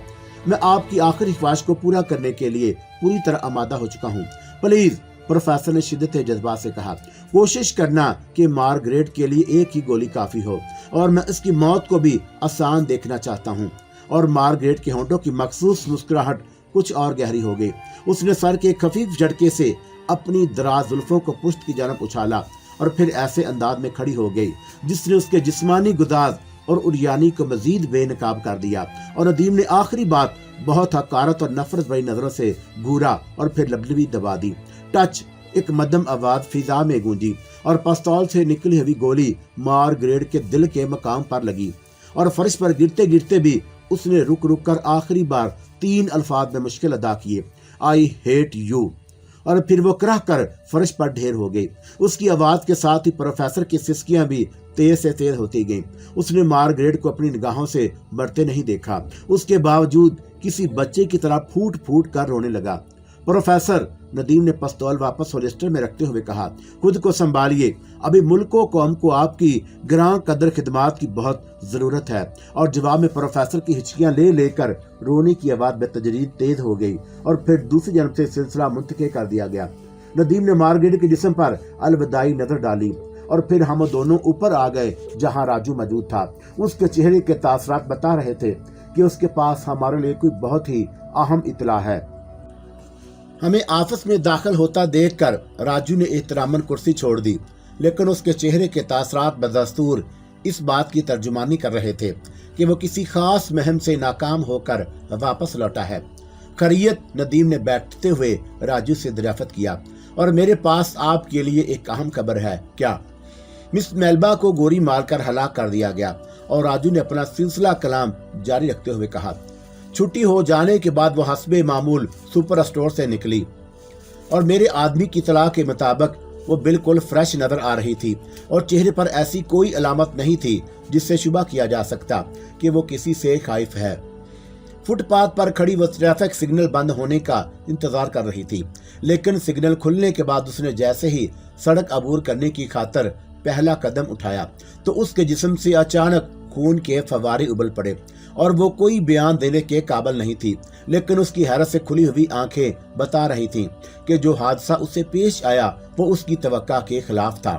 Speaker 1: میں آپ کی آخری خواہش کو پورا کرنے کے لیے پوری طرح آمادہ ہو چکا ہوں، پلیز प्रोफेसर ने शिद्दत जज्बा से कहा, कोशिश करना कि मार्गरेट के लिए एक ही गोली काफी हो और मैं इसकी मौत को भी आसान देखना चाहता हूँ। और मार्गरेट के होंठों की मखसूस मुस्कुराहट कुछ और गहरी हो गई। उसने सर के खफीफ झटके से अपनी दराज जुल्फों को पुश्त की जानब उछाला और फिर ऐसे अंदाज में खड़ी हो गई जिसने उसके जिस्मानी गुदाज और उड़ियानी को मजीद बेनकाब कर दिया। और नदीम ने आखिरी बात बहुत हकारत और नफरत भरी नजरों से घूरा और फिर लबलबी दबा दी। टच, एक मध्यम आवाज फिजा में गूंजी और पिस्तौल से निकली हुई गोली मार्गरेट के दिल के मकाम पर लगी और फर्श पर गिरते गिरते भी उसने रुक रुक कर आखिरी बार 3 अल्फाज में मुश्किल अदा किए, आई हेट यू। और फिर वो करह कर फर्श पर ढेर हो गई। उसकी आवाज के साथ ही प्रोफेसर की सिसकियां भी तेज से तेज होती गईं। उसने मार्गरेट को अपनी निगाहों से मरते नहीं देखा। उसके बावजूद किसी बच्चे की तरह फूट फूट कर रोने लगा। प्रोफेसर, नदीम ने पिस्तौल वापस होलिस्टर में रखते हुए कहा, खुद को संभालिए, अभी मुल्क व कौम को आपकी ग्रां कदर खिदमात की बहुत जरूरत है। और जवाब में प्रोफेसर की हिचकियां ले लेकर रोने की आवाज बेतदरीज तेज हो गई और फिर दूसरी जानब से सिलसिला मुंतके कर दिया गया। नदीम ने मार्गरेट के जिस्म पर अलविदाई नजर डाली और फिर हम दोनों ऊपर आ गए जहां राजू मौजूद था। उसके चेहरे के तासरात बता रहे थे कि उसके पास हमारे लिए कोई बहुत ही अहम इतला है। हमें आपस में दाखिल होता देखकर राजू ने एहतरामन कुर्सी छोड़ दी, लेकिन उसके चेहरे के तासरात बदस्तूर इस बात की तर्जुमानी कर रहे थे कि वो किसी खास मुहिम से नाकाम होकर वापस लौटा है। खैरियत, नदीम ने बैठते हुए राजू से दरियाफ्त किया। और मेरे पास आपके लिए एक अहम खबर है। क्या? मिस मेल्बा को गोली मारकर हलाक कर दिया गया। और राजू ने अपना सिलसिला कलाम जारी रखते हुए कहा, छुट्टी हो जाने के बाद वो हस्बे मामूल सुपर स्टोर से निकली और मेरे आदमी की इत्तला के मुताबिक वो बिल्कुल फ्रेश नजर आ रही थी और चेहरे पर ऐसी कोई अलामत नहीं थी जिससे शुबा किया जा सकता कि वो किसी से खौफ है। फुटपाथ पर खड़ी वो ट्रैफिक सिग्नल बंद होने का इंतजार कर रही थी, लेकिन सिग्नल खुलने के बाद उसने जैसे ही सड़क अबूर करने की खातर पहला कदम उठाया तो उसके जिस्म से अचानक खून के फवारे उबल पड़े और वो कोई बयान देने के काबिल नहीं थी। लेकिन उसकी हैरत से खुली हुई आंखें बता रही थीं कि जो हादसा उससे पेश आया वो उसकी तवक्का के खिलाफ था।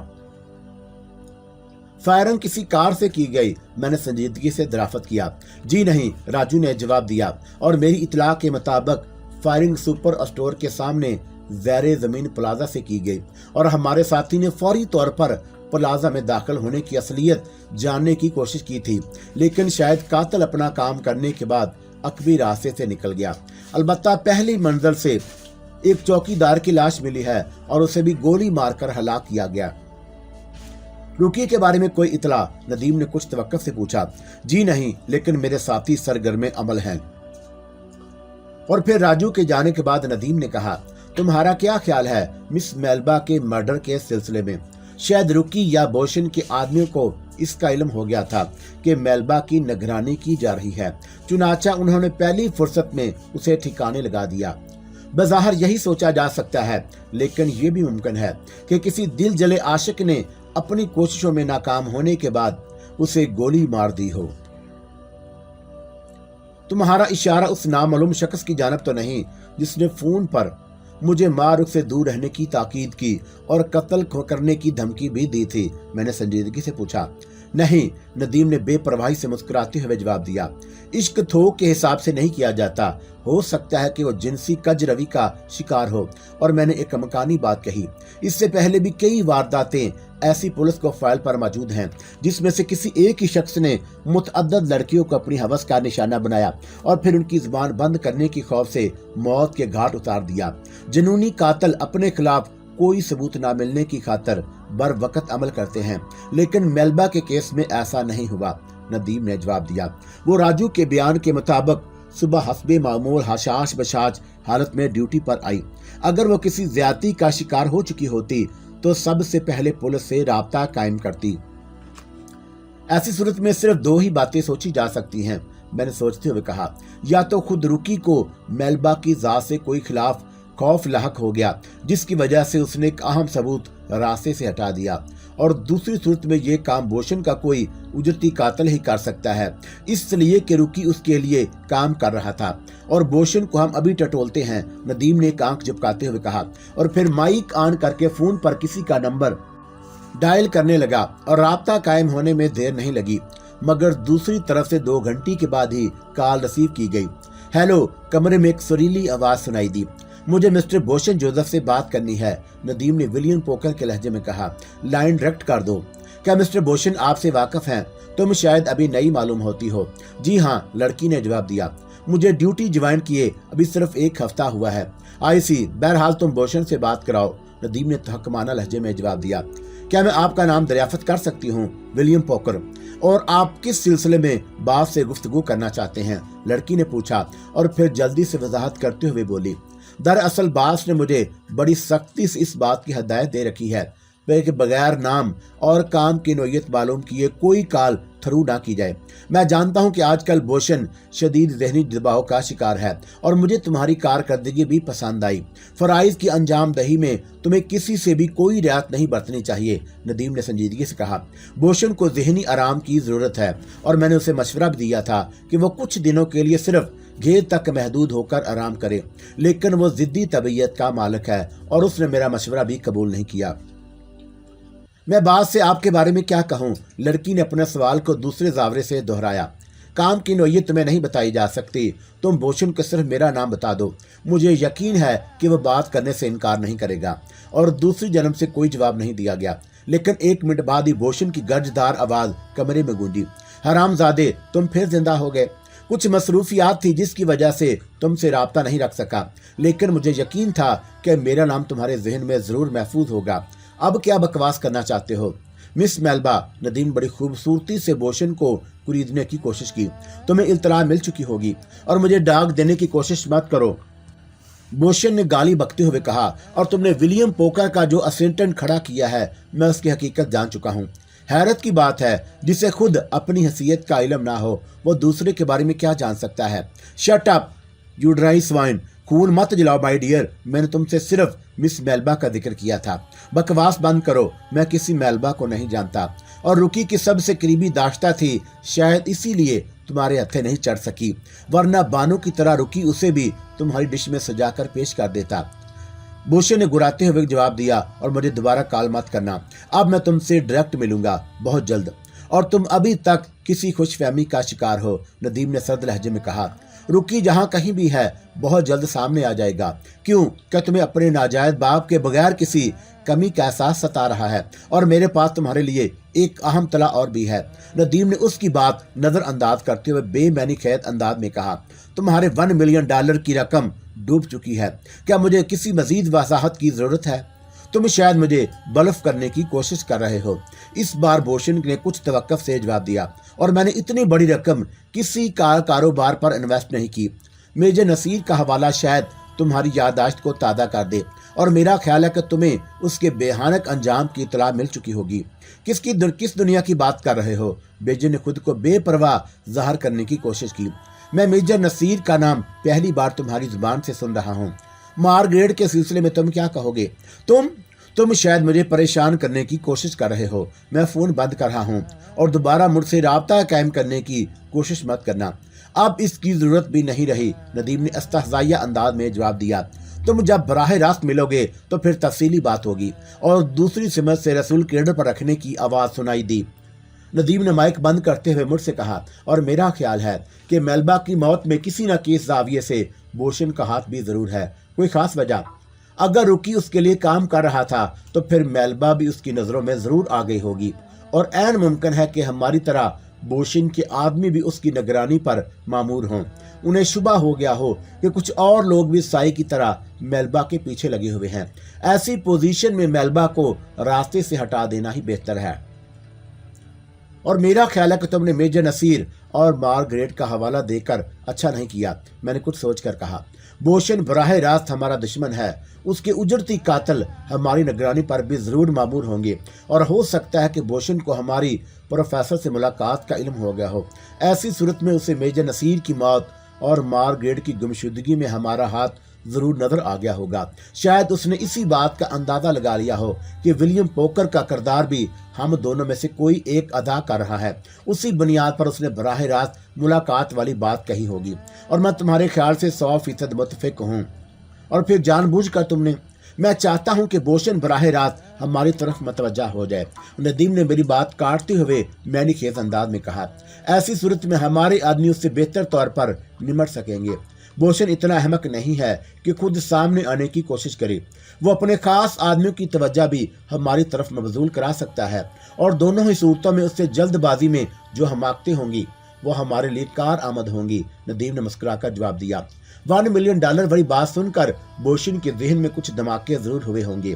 Speaker 1: फायरिंग किसी कार से की गई, मैंने संजीदगी से दराफत किया। जी नहीं, राजू ने जवाब दिया, और मेरी इत्तला के मुताबिक फायरिंग सुपर स्टोर के सामने ज़ैरे जमीन प्लाजा से की गई और हमारे साथी ने फौरी तौर पर प्लाजा में दाखिल होने की असलियत जानने की कोशिश की थी, लेकिन शायद कातिल अपना काम करने के बाद अकबी रास्ते से निकल गया। अलबत्ता पहली मंजिल से एक चौकीदार की लाश मिली है और उसे भी गोली मारकर हलाक किया गया। रुकी के बारे में कोई इतला? नदीम ने कुछ तवक्कुफ से पूछा। जी नहीं, लेकिन मेरे साथी सरगर्म अमल हैं। और फिर राजू के जाने के बाद नदीम ने कहा, तुम्हारा क्या ख्याल है मिस मेल्बा के मर्डर के सिलसिले में? शायद रुकी या बोशन के आदमियों को इसका इल्म हो गया था कि मेल्बा की निगरानी की जा रही है, चुनाचा उन्होंने पहली फुर्सत में उसे ठिकाने लगा दिया। बज़ाहिर यही सोचा जा सकता है, लेकिन ये भी मुमकिन है कि किसी दिल जले आशिक ने अपनी कोशिशों में नाकाम होने के बाद उसे गोली मार दी हो। तुम्हारा इशारा उस नामालूम शख्स की जानब तो नहीं जिसने फोन पर मुझे मारूख से दूर रहने की ताकीद की और कत्ल करने की धमकी भी दी थी? मैंने संजीदगी से पूछा। नहीं, नदीम ने बेपरवाही से मुस्कुराते हुए जवाब दिया। इश्क थोक के हिसाब से नहीं किया जाता। हो सकता है कि वो जिनसी कजरवी का शिकार हो। और मैंने एक मकानी बात कही, इससे पहले भी कई वारदातें ऐसी पुलिस को फाइल पर मौजूद हैं जिसमें से किसी एक ही शख्स ने मुतअद्दिद लड़कियों को अपनी हवस का निशाना बनाया और फिर उनकी जुबान बंद करने की खौफ से मौत के घाट उतार दिया। जुनूनी कातिल अपने खिलाफ कोई सबूत न मिलने की खातर बर वक्त अमल करते हैं, लेकिन मेल्बा के केस में ऐसा नहीं हुआ। नदीम ने जवाब दिया। वो राजू के बयान के मुताबिक सुबह हस्बे मामूल हशाश बशाश हालत में ड्यूटी पर आई। अगर वो किसी ज्यादती का शिकार हो चुकी होती तो सबसे पहले पुलिस से राब्ता कायम करती। ऐसी सूरत में सिर्फ दो ही बातें सोची जा सकती हैं, मैंने सोचते हुए कहा। या तो खुद रुकी को मेल्बा की जात से कोई खिलाफ खौफ लाहक हो गया जिसकी वजह से उसने एक अहम सबूत रास्ते से हटा दिया, और दूसरी सूरत में ये काम बोशन का कोई उजरती कातिल ही कर सकता है, इसलिए कि रुकी उसके लिए काम कर रहा था और बोशन को हम अभी टटोलते हैं, नदीम ने एक आंख झपकाते हुए कहा और फिर माइक ऑन करके फोन पर किसी का नंबर डायल करने लगा और राब्ता कायम होने में देर नहीं लगी, मगर दूसरी तरफ से 2 घंटे के बाद ही कॉल रिसीव की गई। हेलो, कमरे में एक सुरीली आवाज सुनाई दी। मुझे मिस्टर बोशन जोसेफ से बात करनी है, नदीम ने विलियम पोकर के लहजे में कहा। लाइन डायरेक्ट कर दो। क्या मिस्टर बोशन आपसे वाकिफ हैं? तुम शायद अभी नई मालूम होती हो। जी हाँ, लड़की ने जवाब दिया। मुझे ड्यूटी ज्वाइन किए अभी सिर्फ 1 हफ्ता हुआ है। आई सी, बहरहाल तुम बोशन से बात कराओ, नदीम ने तहकमाना लहजे में जवाब दिया। क्या मैं आपका नाम दरियाफ्त कर सकती हूँ? William poker. और आप किस सिलसिले में बाप से गुफ्तगू करना चाहते हैं? लड़की ने पूछा और फिर जल्दी से वजाहत करते हुए बोली। दरअसल बास ने मुझे बड़ी सख्ती से इस बात की हदायत दे रखी है कि बगैर नाम और काम की नोयत मालूम किए कोई कॉल थ्रू ना की जाए। मैं जानता हूं कि आजकल बोशन शदीद ज़हनी दबाव का शिकार है और मुझे तुम्हारी कारकर्दगी भी पसंद आई। फराइज की अंजाम दही में तुम्हें किसी से भी कोई रियायत नहीं बरतनी चाहिए, नदीम ने संजीदगी से कहा। बोशन को ज़हनी आराम की ज़रूरत है और मैंने उसे मशवरा भी दिया था कि वो कुछ दिनों के लिए सिर्फ घेर तक महदूद होकर आराम करे, लेकिन वो जिद्दी तबीयत का मालिक है और उसने मेरा मशवरा भी कबूल नहीं किया। मैं बात से आपके बारे में क्या कहूँ? लड़की ने अपने सवाल को दूसरे जावरे से दोहराया। काम की नोयत तुम्हें नहीं बताई जा सकती, तुम बोशन को सिर्फ मेरा नाम बता दो। मुझे यकीन है कि वह बात करने से इनकार नहीं करेगा। और दूसरी जन्म से कोई जवाब नहीं दिया गया, लेकिन 1 मिनट बाद ही बोशन की गर्जदार आवाज कमरे में गूंजी। हरामजादे, तुम फिर जिंदा हो गए। कुछ मसरूफियात थी जिसकी वजह से तुमसे राब्ता नहीं रख सका, लेकिन मुझे यकीन था कि मेरा नाम तुम्हारे जहन में जरूर महफूज होगा। अब क्या बकवास करना चाहते हो? मिस मेल्बा, नदीम बड़ी खूबसूरती से बोशन को कुरीदने की कोशिश की। तुम्हें इल्तला मिल चुकी होगी और मुझे डाक देने की कोशिश मत करो, बोशन ने गाली बकते हुए कहा। और तुमने विलियम पोकर का जो असिस्टेंट खड़ा किया है, मैं उसकी हकीकत जान चुका हूँ। हैरत की बात है, जिसे खुद अपनी हैसियत का इल्म ना हो वो दूसरे के बारे में क्या जान सकता है। Shut up you dry swine, खून मत जलाओ माय डियर। मैंने तुमसे सिर्फ मिस मेल्बा का जिक्र किया था। बकवास बंद करो, मैं किसी मेल्बा को नहीं जानता और रुकी की सबसे करीबी दाश्ता थी, शायद इसीलिए तुम्हारे हत्थे नहीं चढ़ सकी, वरना बानो की तरह रुकी उसे भी तुम्हारी डिश में सजाकर पेश कर देता। बोशन ने गुराते हुए जवाब दिया। और मुझे दोबारा कॉल मत करना, अब मैं तुमसे डायरेक्ट मिलूंगा बहुत जल्द। और तुम अभी तक किसी खुशफहमी का शिकार हो, नदीम ने सर्द लहजे में कहा। रुकी जहाँ कहीं भी है बहुत जल्द सामने आ जाएगा। क्यों? क्या तुम्हें अपने नाजायज बाप के बगैर किसी कमी का एहसास सता रहा है? और मेरे पास तुम्हारे लिए एक अहम तला और भी है, नदीम ने उसकी बात नजरअंदाज करते हुए बेमैनी खेत अंदाज में कहा। तुम्हारे $1 मिलियन की रकम डूब चुकी है। क्या मुझे किसी मजीद वजाहत की जरूरत है? तुम शायद मुझे ब्लफ करने की कोशिश कर रहे हो। इस बार बोशन ने कुछ तवक्कुफ से जवाब दिया। और मैंने इतनी बड़ी रकम किसी कारोबार पर इन्वेस्ट नहीं की। मेजर नसीर का हवाला शायद तुम्हारी याददाश्त को ताज़ा कर दे और मेरा ख्याल है कि तुम्हें उसके बेहानक अंजाम की इत्तला मिल चुकी होगी। किस दुनिया की बात कर रहे हो? मेजर ने खुद को बेपरवाह जाहिर करने की कोशिश की। मैं मेजर नसीर का नाम पहली बार तुम्हारी जुबान से सुन रहा हूँ। मार्गरेट के सिलसिले में तुम क्या कहोगे? तुम शायद मुझे परेशान करने की कोशिश कर रहे हो। मैं फोन बंद कर रहा हूँ और दोबारा मुझसे राब्ता कायम करने की कोशिश मत करना। अब इसकी जरूरत भी नहीं रही, नदीम ने इस्तहज़ाइया अंदाज में जवाब दिया। तुम जब बराह रास्त मिलोगे तो फिर तफसीली बात होगी। और दूसरी सिमत से रसूल क्रेडर पर रखने की आवाज सुनाई दी। नदीम ने माइक बंद करते हुए मुझसे कहा, और मेरा ख्याल है कि मेल्बा की मौत में किसी न किसी जाविये से बोशन का हाथ भी जरूर है। कोई खास वजह? अगर रुकी उसके लिए काम कर रहा था तो फिर मेल्बा भी उसकी नजरों में जरूर आ गई होगी। और ऐन मुमकिन है कि हमारी तरह बोशन के आदमी भी उसकी निगरानी पर मामूर हों। उन्हें शुबा हो गया हो कि कुछ और लोग भी साई की तरह मेल्बा के पीछे लगे हुए हैं। ऐसी पोजीशन में मेल्बा को रास्ते से हटा देना ही बेहतर है। और मेरा ख्याल है कि तुमने मेजर नसीर और मार्गरेट का हवाला देकर अच्छा नहीं किया, मैंने कुछ सोचकर कहा। बोशन बराह रास्त हमारा दुश्मन है। उसके उजड़ती कातिल हमारी निगरानी पर भी जरूर मामूर होंगे और हो सकता है कि बोशन को हमारी प्रोफेसर से मुलाकात का इल्म हो गया हो। ऐसी सूरत में उसे मेजर नसीर की मौत और मार्गरेट की गुमशुदगी में हमारा हाथ ضرور نظر آ گیا ہوگا۔ شاید اس نے اسی بات کا اندازہ لگا لیا ہو کہ ولیم پوکر کا کردار بھی ہم دونوں میں سے کوئی ایک ادا کر رہا ہے۔ اسی بنیاد پر اس نے براہ راست ملاقات والی بات کہی ہوگی، اور میں تمہارے خیال سے 100% متفق ہوں۔ اور پھر جان بوجھ کر تم نے، میں چاہتا ہوں کہ بوشن براہ راست ہماری طرف متوجہ ہو جائے۔ ندیم نے میری بات کاٹتے ہوئے معنی خیز انداز میں کہا، ایسی صورت میں ہمارے آدمی اس سے بہتر طور پر نمٹ سکیں گے۔ بوشن اتنا احمق نہیں ہے کہ خود سامنے آنے کی کوشش کرے۔ وہ اپنے خاص آدمیوں کی توجہ بھی ہماری طرف مبذول کرا سکتا ہے، اور دونوں ہی صورتوں میں اس سے جلد بازی میں جو حماقتیں ہوں گی وہ ہمارے لیے کار آمد ہوں گی۔ ندیم نے مسکرا کر جواب دیا۔ $1 ملین والی بات سن کر بوشن کے ذہن میں کچھ دھماکے ضرور ہوئے ہوں گے۔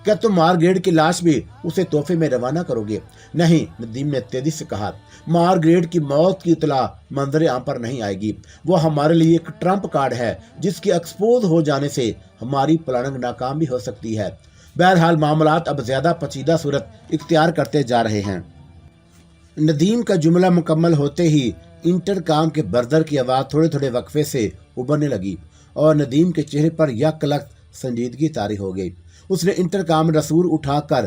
Speaker 1: کیا تم مارگریٹ کی لاش بھی اسے تحفے میں روانہ کرو گے؟ نہیں، ندیم نے تیزی سے کہا، مارگریٹ کی موت کی اطلاع منظر عام پر نہیں آئے گی۔ وہ ہمارے لیے ایک ٹرمپ کارڈ ہے جس کے ایکسپوز ہو جانے سے ہماری پلاننگ ناکام بھی ہو سکتی ہے۔ بہرحال معاملات اب زیادہ پیچیدہ صورت اختیار کرتے جا رہے ہیں۔ ندیم کا جملہ مکمل ہوتے ہی انٹرکام کے برزر کی آواز تھوڑے تھوڑے وقفے سے ابھرنے لگی، اور ندیم کے چہرے پر یک لخت سنجیدگی طاری ہو گئی۔ اس نے انٹرکام رسول اٹھا کر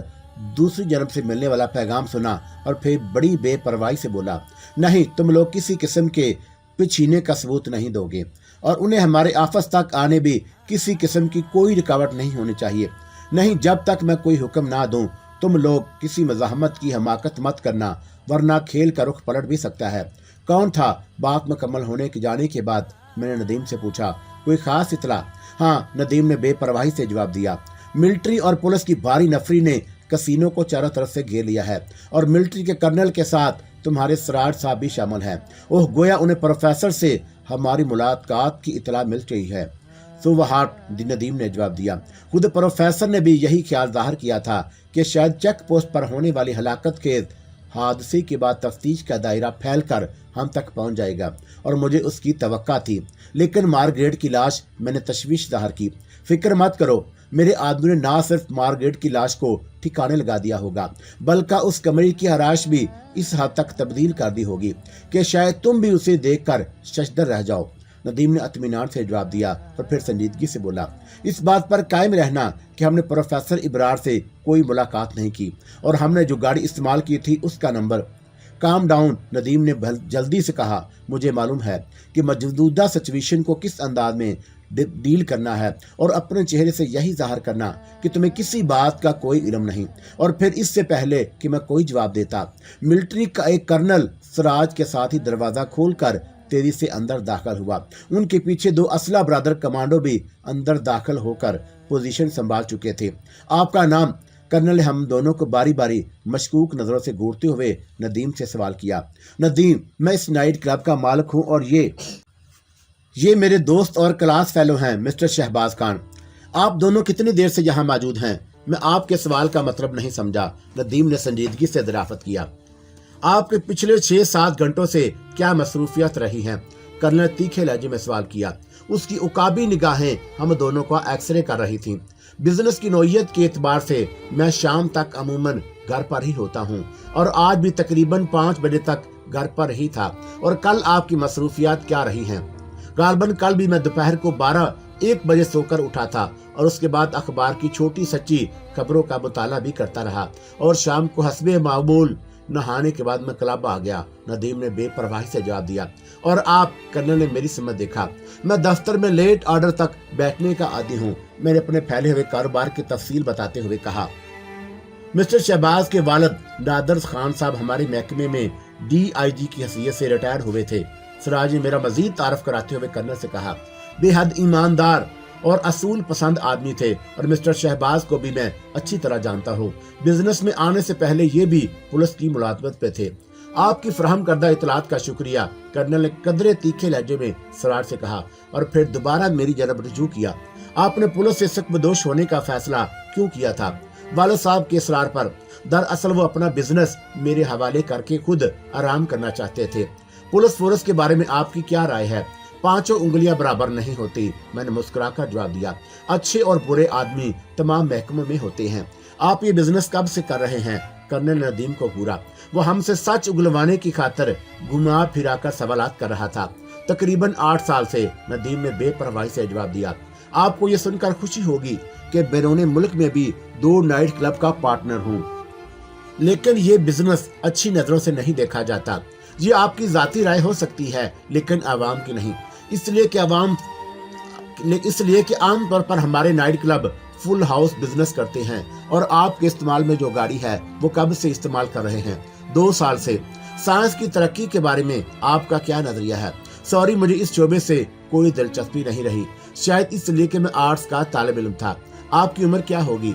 Speaker 1: دوسری جانب سے ملنے والا پیغام سنا، اور پھر بڑی بے پرواہی سے بولا، نہیں، تم لوگ کسی قسم کے پچھینے کا ثبوت نہیں دو گے، اور انہیں ہمارے آفس تک آنے بھی کسی قسم کی کوئی رکاوٹ نہیں ہونی چاہیے۔ نہیں، جب تک میں کوئی حکم نہ دوں تم لوگ کسی مزاحمت کی حماقت مت کرنا، ورنہ کھیل کا رخ پلٹ بھی سکتا ہے۔ کون تھا؟ بات مکمل ہونے کے جانے کے بعد میں نے ندیم سے پوچھا، کوئی خاص اطلاع؟ ہاں، ندیم نے بے پرواہی سے جواب دیا، ملٹری اور پولیس کی بھاری نفری نے کسینو کو چاروں طرف سے گھیر لیا ہے، اور ملٹری کے کرنل کے ساتھ تمہارے سراج صاحب بھی شامل ہیں۔ وہ گویا انہیں پروفیسر سے ہماری ملاقات کی اطلاع مل گئی ہے۔ سو وہاٹ، ندیم نے جواب دیا، خود پروفیسر نے بھی یہی خیال ظاہر کیا تھا کہ شاید چیک پوسٹ پر ہونے والی ہلاکت خیز حادثے کے بعد تفتیش کا دائرہ پھیل کر ہم تک پہنچ جائے گا، اور مجھے اس کی توقع تھی، لیکن مارگریٹ کی لاش میں نے تشویش ظاہر کی۔ فکر مت کرو، میرے آدمی نے نہ صرف مارگریٹ کی لاش کو ٹھکانے لگا دیا ہوگا، بلکہ اس کمرے کی آرائش بھی اس حد تک تبدیل کر دی ہوگی کہ شاید تم بھی اسے دیکھ کر ششدر رہ جاؤ۔ ندیم نے اطمینان سے جواب دیا، اور پھر سنجیدگی سے بولا، اس بات پر قائم رہنا کہ ہم نے پروفیسر ابرار سے کوئی ملاقات نہیں کی، اور ہم نے جو گاڑی استعمال کی تھی اس کا نمبر۔ کام ڈاؤن، ندیم نے جلدی سے کہا، مجھے معلوم ہے کہ موجودہ سچویشن کو کس انداز میں ڈیل کرنا ہے، اور اپنے چہرے سے یہی ظاہر کرنا کہ تمہیں کسی بات کا کوئی علم نہیں۔ اور پھر اس سے پہلے کہ میں کوئی جواب دیتا، ملٹری کا ایک کرنل سراج کے ساتھ ہی دروازہ کھول کر تیزی سے اندر داخل ہوا۔ ان کے پیچھے 2 اسلحہ برادر کمانڈو بھی اندر داخل ہو کر پوزیشن سنبھال چکے تھے۔ آپ کا نام؟ کرنل نے ہم دونوں کو باری باری مشکوک نظروں سے گھورتے ہوئے ندیم سے سوال کیا۔ ندیم، میں اس نائٹ کلب کا مالک ہوں، اور یہ میرے دوست اور کلاس فیلو ہیں مسٹر شہباز خان۔ آپ دونوں کتنی دیر سے یہاں موجود ہیں؟ میں آپ کے سوال کا مطلب نہیں سمجھا، ندیم نے سنجیدگی سے دریافت کیا۔ آپ کے پچھلے 6-7 گھنٹوں سے کیا مصروفیت رہی ہیں؟ کرنل نے تیکھے لہجے میں سوال کیا۔ اس کی عقابی نگاہیں ہم دونوں کا ایکس رے کر رہی تھیں۔ بزنس کی نوعیت کے اعتبار سے میں شام تک عموماً گھر پر ہی ہوتا ہوں، اور آج بھی تقریباً 5 بجے تک گھر پر ہی تھا۔ اور کل آپ کی مصروفیات کیا رہی ہیں؟ غالباً کل بھی میں دوپہر کو 12-1 بجے سو کر اٹھا تھا، اور اس کے بعد اخبار کی چھوٹی سچی خبروں کا مطالعہ بھی کرتا رہا، اور شام کو حسب معمول نہانے کے بعد میں کلب آ گیا۔ ندیم نے بے پرواہی سے جواب دیا۔ اور آپ؟ کرنل نے میری سمت دیکھا۔ میں دفتر میں لیٹ آرڈر تک بیٹھنے کا عادی ہوں، میں نے اپنے پھیلے ہوئے کاروبار کی تفصیل بتاتے ہوئے کہا۔ مسٹر شہباز کے والد نادر خان صاحب ہمارے محکمے میں DIG کی حیثیت سے ریٹائر ہوئے تھے۔ سراج نے میرا مزید تعارف کراتے ہوئے کرنل سے کہا، بے حد ایماندار اور اصول پسند آدمی تھے، اور مسٹر شہباز کو بھی میں اچھی طرح جانتا ہوں۔ بزنس میں آنے سے پہلے یہ بھی پولیس کی ملازمت پہ تھے۔ آپ کی فراہم کردہ اطلاعات کا شکریہ، کرنل نے قدرے تیکھے لہجے میں سراج سے کہا، اور پھر دوبارہ میری جانب رجوع کیا۔ آپ نے پولیس سے سخبدوش ہونے کا فیصلہ کیوں کیا تھا؟ والد صاحب کے اصرار پر۔ دراصل وہ اپنا بزنس میرے حوالے کر کے خود آرام کرنا چاہتے تھے۔ پولیس فورس کے بارے میں آپ کی کیا رائے ہے؟ 5 انگلیاں برابر نہیں ہوتی، میں نے مسکرا کر جواب دیا۔ اچھے اور برے آدمی تمام محکموں میں ہوتے ہیں۔ آپ یہ بزنس کب سے کر رہے ہیں؟ کرنل نے ندیم کو گھورا۔ وہ ہم سے سچ اگلوانے کی خاطر گھما پھرا کر سوالات کر رہا تھا۔ تقریباً 8 سال سے، ندیم نے بے پرواہی سے جواب دیا۔ आपको ये सुनकर खुशी होगी कि बैरून मुल्क में भी 2 नाइट क्लब का पार्टनर हूँ, लेकिन ये बिजनेस अच्छी नजरों से नहीं देखा जाता। ये आपकी जाती राय हो सकती है, लेकिन आवाम की नहीं। इसलिए कि आम तौर पर हमारे night club full house business करते हैं और आपके इस्तेमाल में जो गाड़ी है वो कब से इस्तेमाल कर रहे हैं? 2 साल से। साइंस की तरक्की के बारे में आपका क्या नजरिया है? सॉरी, मुझे इस शोबे से कोई दिलचस्पी नहीं रही, शायद इसलिए कि मैं आर्ट्स का तालिब इल्म था। आपकी उम्र क्या होगी?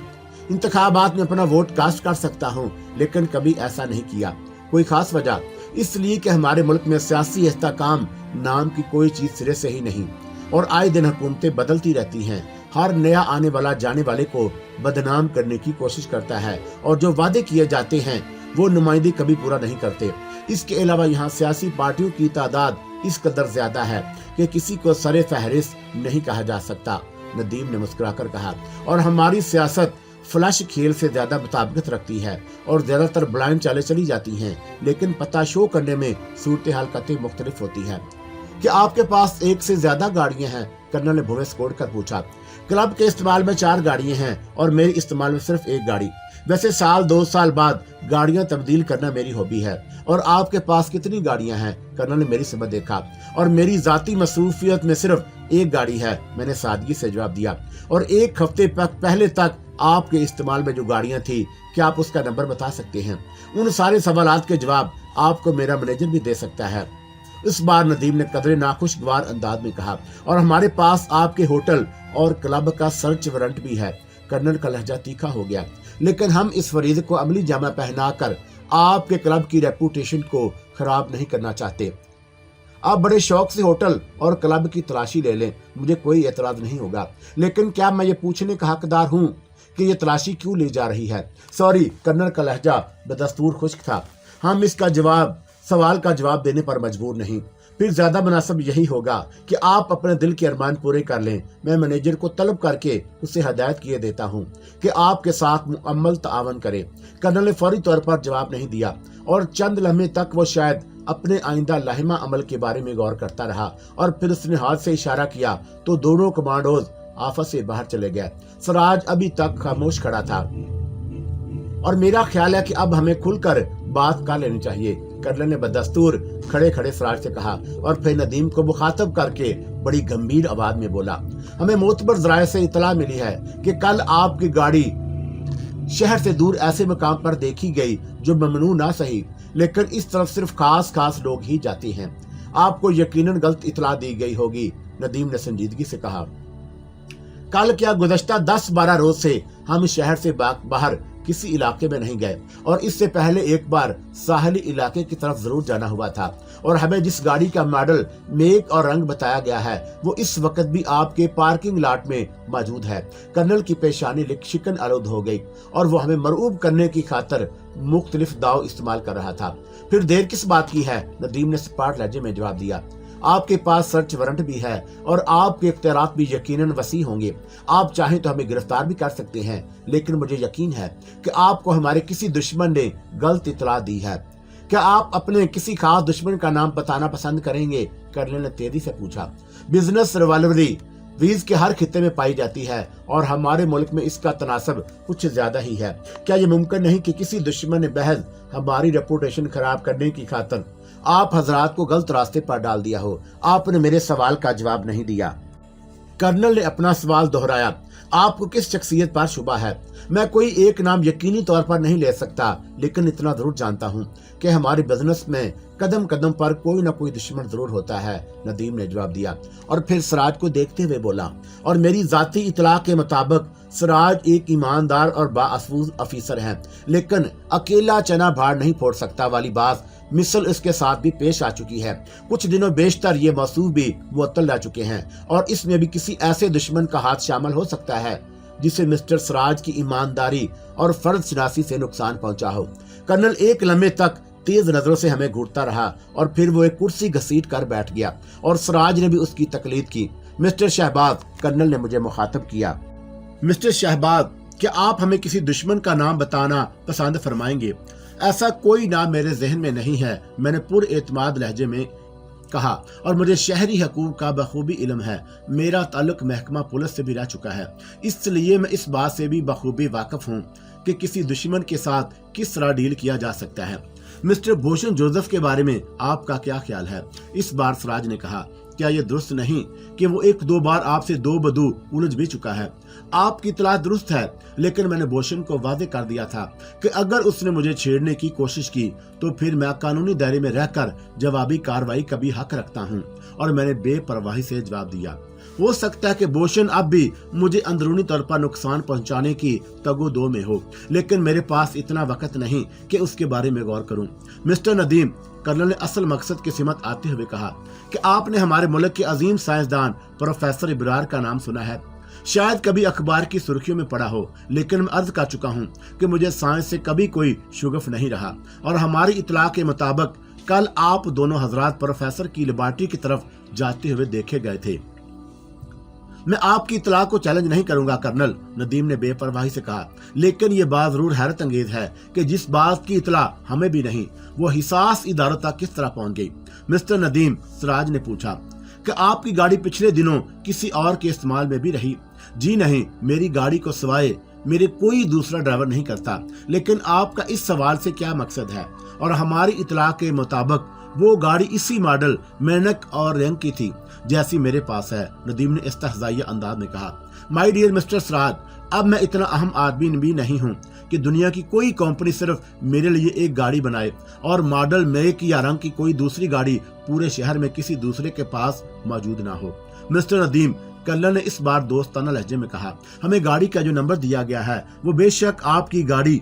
Speaker 1: इंतखाबात में अपना वोट कास्ट कर सकता हूँ, लेकिन कभी ऐसा नहीं किया। कोई खास वजह? इसलिए कि हमारे मुल्क में सियासी इस्तेहकाम नाम की कोई चीज सिरे से ही नहीं, और आए दिन हुकूमतें बदलती रहती हैं। हर नया आने वाला जाने वाले को बदनाम करने की कोशिश करता है, और जो वादे किए जाते हैं वो नुमाइंदे कभी पूरा नहीं करते। इसके अलावा यहाँ सियासी पार्टियों की तादाद इस कदर ज्यादा है कि किसी को सरे फहरिस्त नहीं कहा जा सकता, नदीम ने मुस्कुराकर कहा। और हमारी सियासत फ्लैश खेल से ज्यादा मुताबिकत रखती है और ज्यादातर ब्लाइंड चालें चली जाती हैं, लेकिन पता शो करने में सूरत हाल कतई मुख्तलिफ होती है। क्या आपके पास एक से ज्यादा गाड़ियां हैं? कर्नल ने भुवे स्कोर कर पूछा। क्लब के इस्तेमाल में 4 गाड़ियां हैं और मेरे इस्तेमाल में सिर्फ 1 गाड़ी। वैसे 2 साल बाद गाड़ियां तब्दील करना मेरी हॉबी है। और आपके पास कितनी गाड़ियां हैं? कर्नल ने मेरी समझ देखा। और मेरी जाती मसरूफियत में सिर्फ 1 गाड़ी है, मैंने सादगी से जवाब दिया। और 1 हफ्ते पहले तक आपके इस्तेमाल में जो गाड़ियां थी, क्या आप उसका नंबर बता सकते हैं? उन सारे सवालात के जवाब आपको मेरा मैनेजर भी दे सकता है। इस बार नदीम ने कदरे नाखुशगवार अंदाज में कहा। और हमारे पास आपके होटल और क्लब का सर्च वारंट भी है। कर्नल का लहजा तीखा हो गया। लेकिन हम इस फरीद को अमली जामा पहनाकर आपके क्लब की रेपुटेशन को खराब नहीं करना चाहते। आप बड़े शौक से होटल और क्लब की तलाशी ले लें, मुझे कोई एतराज नहीं होगा। लेकिन क्या मैं ये पूछने का हकदार हूँ कि ये तलाशी क्यों ली जा रही है? सॉरी, कर्नल का लहजा बदस्तूर खुश्क था। हम इसका सवाल का जवाब देने पर मजबूर नहीं। फिर ज्यादा मुनासिब यही होगा कि आप अपने दिल के अरमान पूरे कर लें। मैं मैनेजर को तलब करके उसे हदायत किए देता हूँ कि आपके साथ मुकम्मल तावन करे। कर्नल ने फौरी तौर पर जवाब नहीं दिया और चंद लम्हे तक वो शायद अपने आइंदा लाहिमा अमल के बारे में गौर करता रहा। और फिर उसने हाथ से इशारा किया तो दोनों कमांडोज आफत से बाहर चले गए। सिराज अभी तक खामोश खड़ा था और मेरा ख्याल है कि अब हमें खुलकर बात कर लेनी चाहिए, कर्नल ने बदस्तूर खड़े खड़े सिराज से कहा। और फिर नदीम को मुखातब करके बड़ी गंभीर आवाज में बोला, हमें मोतबर जराये से इतला मिली है कि कल आपकी गाड़ी शहर से दूर ऐसे मकाम पर देखी गई जो ममनू ना सही, लेकिन इस तरफ सिर्फ खास लोग ही जाते हैं। आपको यकीनन गलत इतला दी गई होगी, नदीम ने संजीदगी से कहा। कल क्या गुज़श्ता 10-12 रोज से हम शहर से बाहर किसी इलाके में नहीं गए, और इससे पहले एक बार साहली इलाके की तरफ जरूर जाना हुआ था। और हमें जिस गाड़ी का मॉडल, मेक और रंग बताया गया है वो इस वक्त भी आपके पार्किंग लॉट में मौजूद है। कर्नल की पेशानी शिकन आलूद हो गई और वो हमें मरऊब करने की खातिर मुख्तलिफ दाव इस्तेमाल कर रहा था। फिर देर किस बात की है? नदीम ने सपाट लहजे में जवाब दिया। आपके पास सर्च वारंट भी है और आपके इख्तियारात भी यकीनन वसी होंगे। आप चाहें तो हमें गिरफ्तार भी कर सकते हैं, लेकिन मुझे यकीन है कि आपको हमारे किसी दुश्मन ने गलत इतला दी है। क्या आप अपने किसी खास दुश्मन का नाम बताना पसंद करेंगे? कर्नल ने तेजी से पूछा। बिजनेस रिवॉल्वरी वीज के हर खित्ते में पाई जाती है और हमारे मुल्क में इसका तनासब कुछ ज्यादा ही है। क्या ये मुमकिन नहीं कि किसी दुश्मन ने बहज हमारी रेपुटेशन खराब करने की खातिर आप हजरात को गलत रास्ते पर डाल दिया हो? आपने मेरे सवाल का जवाब नहीं दिया। कर्नल ने अपना सवाल दोहराया। आपको किस शख्सियत पर शुबा है? मैं कोई एक नाम यकीनी तौर पर नहीं ले सकता, लेकिन इतना जरूर जानता हूँ कि हमारे बिजनेस में कदम कदम पर कोई न कोई दुश्मन जरूर होता है, नदीम ने जवाब दिया। और फिर सिराज को देखते हुए बोला, और मेरी जाती इतला के मुताबिक सिराज एक ईमानदार और बाअसूल अफीसर है, लेकिन अकेला चना भाड़ नहीं फोड़ सकता वाली बात मिसल इसके साथ भी पेश आ चुकी है। कुछ दिनों बेशतर ये मौसूफ भी मुअत्तल रह चुके हैं और इसमें भी किसी ऐसे दुश्मन का हाथ शामिल हो सकता है जिसे मिस्टर सिराज की ईमानदारी और फर्ज शनासी से नुकसान पहुंचा हो। कर्नल एक लम्हे तक तेज नजरों से हमें घूरता रहा और फिर वो एक कुर्सी घसीट कर बैठ गया और सिराज ने भी उसकी तकलीद की। मिस्टर शहबाज, कर्नल ने मुझे मुखातब किया। मिस्टर शहबाज, क्या आप हमें किसी दुश्मन का नाम बताना पसंद फरमाएंगे? ऐसा कोई नाम मेरे जहन में नहीं है, मैंने पुरएतमाद लहजे में कहा, और मुझे शहरी हकूक का बखूबी इल्म है। मेरा ताल्लुक महकमा पुलिस से भी रह चुका है, इसलिए मैं इस बात से भी बखूबी वाकिफ हूँ कि किसी दुश्मन के साथ किस तरह डील किया जा सकता है। मिस्टर भूषण जोसेफ के बारे में आपका क्या ख्याल है? इस बार सिराज ने कहा, क्या यह दुरुस्त नहीं कि वो एक दो बार आपसे दो बदू उलझ भी चुका है? आपकी इतला दुरुस्त है, लेकिन मैंने भूषण को वादे कर दिया था कि अगर उसने मुझे छेड़ने की कोशिश की तो फिर मैं कानूनी दायरे में रहकर जवाबी कार्रवाई का भी हक रखता हूँ, और मैंने बेपरवाही से जवाब दिया। हो सकता है कि भूषण अब भी मुझे अंदरूनी तौर पर नुकसान पहुंचाने की तगो-दो में हो, लेकिन मेरे पास इतना वक्त नहीं कि उसके बारे में गौर करूं। मिस्टर नदीम, कर्नल ने असल मकसद की सिमत आते हुए कहा कि आपने हमारे मुल्क के अजीम साइंसदान प्रोफेसर इब्रार का नाम सुना है। शायद कभी अखबार की सुर्खियों में पढ़ा हो, लेकिन मैं अर्ज कर चुका हूँ कि मुझे साइंस से कभी कोई शुगफ नहीं रहा, और हमारी इतला के मुताबिक कल आप दोनों हजरात प्रोफेसर की लेबॉरेटरी की तरफ जाते हुए देखे गए थे। मैं आपकी इतला को चैलेंज नहीं करूंगा कर्नल, नदीम ने बेपरवाही से कहा, लेकिन ये बात जरूर हैरत अंगेज है कि जिस बात की इतला हमें भी नहीं, वो हिसास इदारों तक किस तरह पहुंच गई। मिस्टर नदीम, सिराज ने पूछा, कि आपकी गाड़ी पिछले दिनों किसी और के इस्तेमाल में भी रही? जी नहीं, मेरी गाड़ी को सिवाय मेरे कोई दूसरा ड्राइवर नहीं करता। लेकिन आपका इस सवाल से क्या मकसद है? और हमारी इतला के मुताबिक वो गाड़ी इसी मॉडल, मेनक और रंग की थी जैसी मेरे पास है, नदीम ने इस्तहज़ाइया अंदाज में कहा। माय डियर मिस्टर सिराज, अब मैं इतना अहम आदमी भी नहीं हूँ कि दुनिया की कोई कंपनी सिर्फ मेरे लिए एक गाड़ी बनाए और मॉडल, मेक या रंग की कोई दूसरी गाड़ी पूरे शहर में किसी दूसरे के पास मौजूद ना हो। मिस्टर नदीम, कर्नल ने इस बार दोस्ताना लहजे में कहा, हमें गाड़ी का जो नंबर दिया गया है वो बेशक आपकी गाड़ी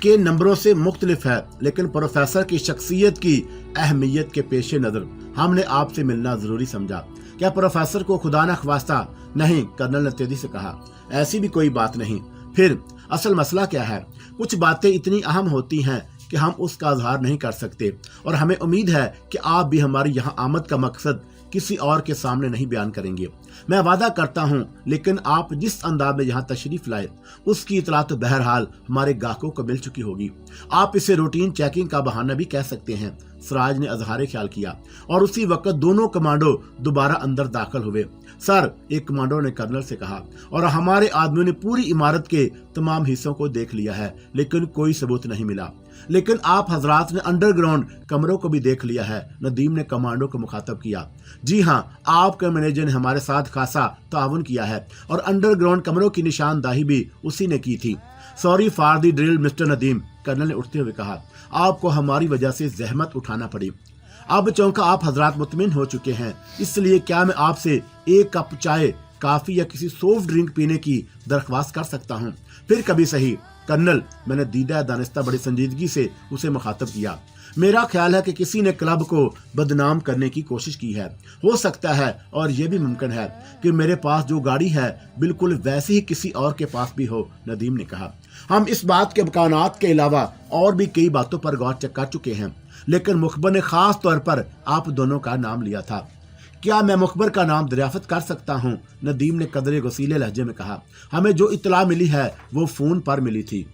Speaker 1: के नंबरों से मुख्तलिफ है, लेकिन प्रोफेसर की शख्सियत की अहमियत के पेश नजर हमने आपसे मिलना जरूरी समझा। क्या प्रोफेसर को खुदा न ख्वास्ता? नहीं, कर्नल ने तेजी से कहा, ऐसी भी कोई बात नहीं। फिर असल मसला क्या है? कुछ बातें इतनी अहम होती हैं कि हम उसका इजहार नहीं कर सकते, और हमें उम्मीद है कि आप भी हमारी यहाँ आमद का मकसद किसी और के सामने नहीं बयान करेंगे। मैं वादा करता हूँ, लेकिन आप जिस अंदाज में यहाँ तशरीफ लाए उसकी इतला तो बहरहाल हमारे ग्राहकों को मिल चुकी होगी। आप इसे रूटीन चेकिंग का बहाना भी कह सकते हैं। सिराज ने अजहार ख्याल किया, और उसी वक्त दोनों कमांडो दोबारा अंदर दाखिल हुए। सर, एक कमांडो ने कर्नल से कहा, और हमारे आदमियों ने पूरी इमारत के तमाम हिस्सों को देख लिया है, लेकिन कोई सबूत नहीं मिला। लेकिन आप हजरात ने अंडरग्राउंड कमरों को भी देख लिया है, नदीम ने कमांडो को मुखातब किया। जी हाँ, आपके मैनेजर ने हमारे साथ खासा ताउन किया है, और अंडरग्राउंड कमरों की निशानदाही भी उसी ने की थी। Sorry for the drill mister Nadeem, colonel ने उठते हुए कहा, आपको हमारी वजह से जहमत उठाना पड़ी। अब चौंका आप हजरात मुतमिन हो चुके हैं, इसलिए क्या मैं आपसे एक कप चाय, काफी या किसी सॉफ्ट ड्रिंक पीने की दरख्वास्त कर सकता हूँ? फिर कभी सही कर्नल, मैंने दीदा दानिस्ता बड़ी संजीदगी से उसे मुखातब किया। मेरा ख्याल है कि किसी ने क्लब को बदनाम करने की कोशिश की है। हो सकता है, और यह भी मुमकिन है, कि मेरे पास जो गाड़ी है बिल्कुल वैसी ही किसी और के पास भी हो, नदीम ने कहा। हम इस बात के इम्कानात के अलावा और भी कई बातों पर गौर कर चुके हैं, लेकिन मुखबर ने खास तौर पर आप दोनों का नाम लिया था। क्या मैं मुखबर का नाम दरियाफ्त कर सकता हूँ? नदीम ने कदरे गसीले लहजे में कहा। हमें जो इतला मिली है वो फोन पर मिली थी।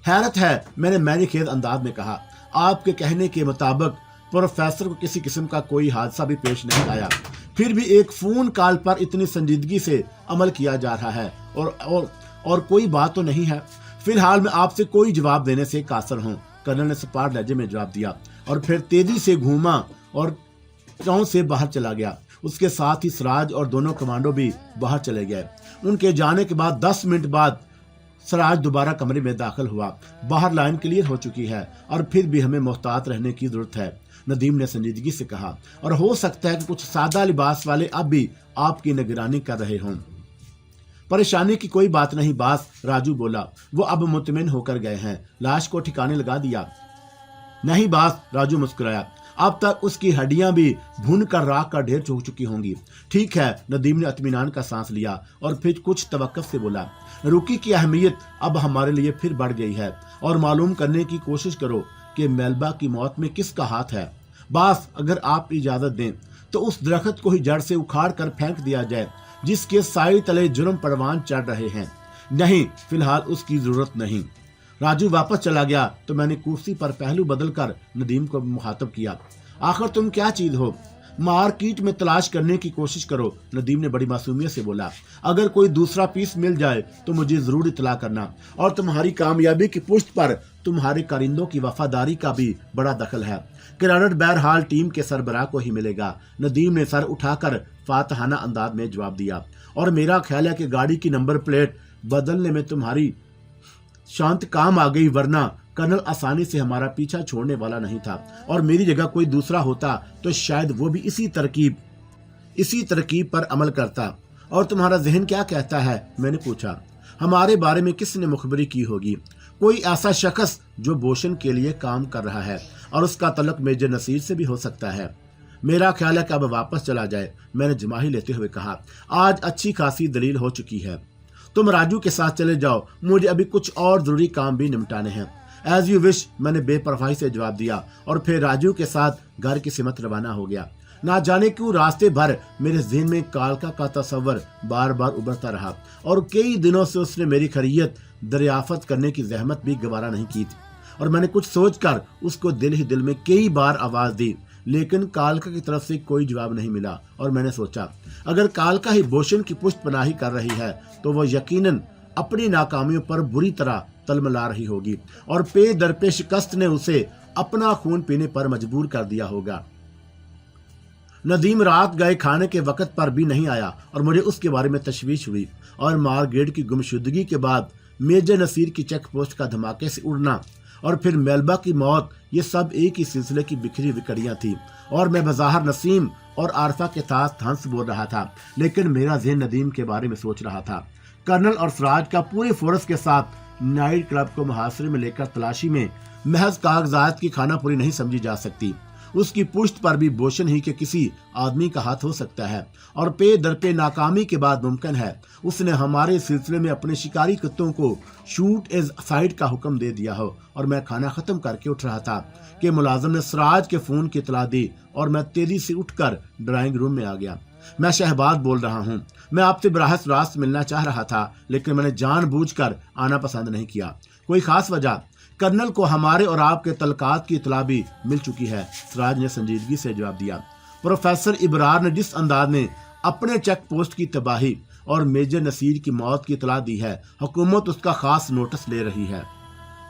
Speaker 1: हैरत है, मैंने मैरी खेद अंदाज में कहा। आपके कहने के मुताबिक प्रोफेसर को किसी किस्म का कोई हादसा भी पेश नहीं आया, फिर भी एक फोन कॉल पर इतनी संजीदगी से अमल किया जा रहा है, और कोई बात तो नहीं है। फिलहाल मैं आपसे कोई जवाब देने से कासर हूँ, कर्नल ने सपाट लहजे में जवाब दिया, और फिर तेजी से घूमा और चौं से बाहर चला गया। उसके साथ ही सिराज और दोनों कमांडो भी बाहर चले गए। उनके जाने के बाद 10 मिनट बाद सिराज दोबारा कमरे में दाखिल हुआ। बाहर लाइन क्लियर हो चुकी है, और फिर भी हमें मोहतात रहने की जरूरत है, नदीम ने संजीदगी से कहा, और हो सकता है कि कुछ सादा लिबास वाले अब भी आपकी निगरानी कर रहे हों। परेशानी की कोई बात नहीं बास, राजू बोला, वो अब मुतमिन होकर गए हैं। लाश को ठिकाने लगा दिया? नहीं बास, राजू मुस्कुराया, अब तक उसकी हड्डियां भी भून कर राख का ढेर हो चुकी होंगी। ठीक है, नदीम ने इत्मीनान का सांस लिया, और फिर कुछ तवक्कुफ से बोला, रुकी की अहमियत अब हमारे लिए फिर बढ़ गई है, और मालूम करने की कोशिश करो कि मेलबा की मौत में किसका हाथ है। बास, अगर आप इजाजत दें तो उस दरख्त को ही जड़ से उखाड़ कर फेंक दिया जाए जिसके साए तले जुर्म परवान चढ़ रहे हैं। नहीं, फिलहाल उसकी जरूरत नहीं। राजू वापस चला गया तो मैंने कुर्सी पर पहलू बदल कर नदीम को मुखातब किया, आखिर तुम क्या चीज हो? मार्केट में तलाश करने की कोशिश करो। नदीम ने बड़ी मासूमियत से बोला। अगर कोई दूसरा पीस मिल जाए तो मुझे जरूर इतला करना। और तुम्हारी कामयाबी की पुष्ट पर तुम्हारे कारिंदों की वफादारी का भी बड़ा दखल है। क्रेडिट बहरहाल टीम के सरबराह को ही मिलेगा। नदीम ने सर उठाकर फातहाना अंदाज में जवाब दिया। और मेरा ख्याल है कि गाड़ी की नंबर प्लेट बदलने में तुम्हारी शांत काम आ गई, वरना कर्नल आसानी से हमारा पीछा छोड़ने वाला नहीं था। और मेरी जगह कोई दूसरा होता तो शायद वो भी इसी तरकीब पर अमल करता। और तुम्हारा जहन क्या कहता है? मैंने पूछा। हमारे बारे में किसने मुखबरी की होगी? कोई ऐसा शख्स जो बोशन के लिए काम कर रहा है, और उसका तल्लुक मेजर नसीर से भी हो सकता है। मेरा ख्याल है कि अब वापस चला जाए, मैंने जमाही लेते हुए कहा। आज अच्छी खासी दलील हो चुकी है। तुम राजू के साथ चले जाओ, मुझे अभी कुछ और जरूरी काम भी निपटाने हैं। एज यू विश, मैंने बेपरवाही से जवाब दिया और फिर राजू के साथ घर की सिमत रवाना हो गया। ना जाने क्यों रास्ते भर मेरे ज़हन में कालका का तस्वर बार बार उभरता रहा, और कई दिनों से उसने मेरी खैरियत दरियाफत करने की जहमत भी गवारा नहीं की थी। और मैंने कुछ सोचकर उसको दिल ही दिल में कई बार आवाज़ दी, लेकिन कालका की तरफ से कोई जवाब नहीं मिला। और मैंने सोचा, अगर कालका ही बोशन की पुष्ट पनाही कर रही है तो वो यकीनन अपनी नाकामियों पर बुरी तरह तलमला रही होगी, और पे दर पे शिकस्त ने उसे अपना खून पीने पर मजबूर कर दिया होगा। नदीम रात गए खाने के वक्त पर भी नहीं आया, और मुझे उसके बारे में तशवीश हुई। और मार्गरेट की गुमशुदगी के बाद मेजर नसीर की चेक पोस्ट का धमाके से उड़ना, और फिर मेलबा की मौत, ये सब एक ही सिलसिले की बिखरी हुई कड़ियां थी। और मैं बज़ाहिर नसीम और आरफा के साथ हंस बोल रहा था, लेकिन मेरा ज़हन नदीम के बारे में सोच रहा था। कर्नल और सिराज का पूरी फोर्स के साथ नाइट क्लब को मुहासरे में लेकर तलाशी में महज कागजात की खानापुरी नहीं समझी जा सकती। उसकी पुश्त पर भी बोशन ही के किसी आदमी का हाथ हो सकता है, और पे दर पे नाकामी के बाद मुमकिन है उसने हमारे सिलसिले में अपने शिकारी कुत्तों को शूट एज साइड का हुक्म दे दिया हो। और मैं खाना खत्म करके उठ रहा था कि मुलाजिम ने सिराज के फोन की इतला दी, और मैं तेजी से उठकर ड्राइंग रूम में आ गया। मैं शहबाज बोल रहा हूँ। मैं आपसे बराह रास्त मिलना चाह रहा था, लेकिन मैंने जानबूझकर आना पसंद नहीं किया। कोई खास वजह? कर्नल को हमारे और आपके तलकात की इतला भी मिल चुकी है, सिराज ने संजीदगी से जवाब दिया। प्रोफेसर इब्रार ने जिस अंदाज में अपने चेक पोस्ट की तबाही और मेजर नसीर की मौत की इतला दी है, हुकूमत उसका खास नोटिस ले रही है।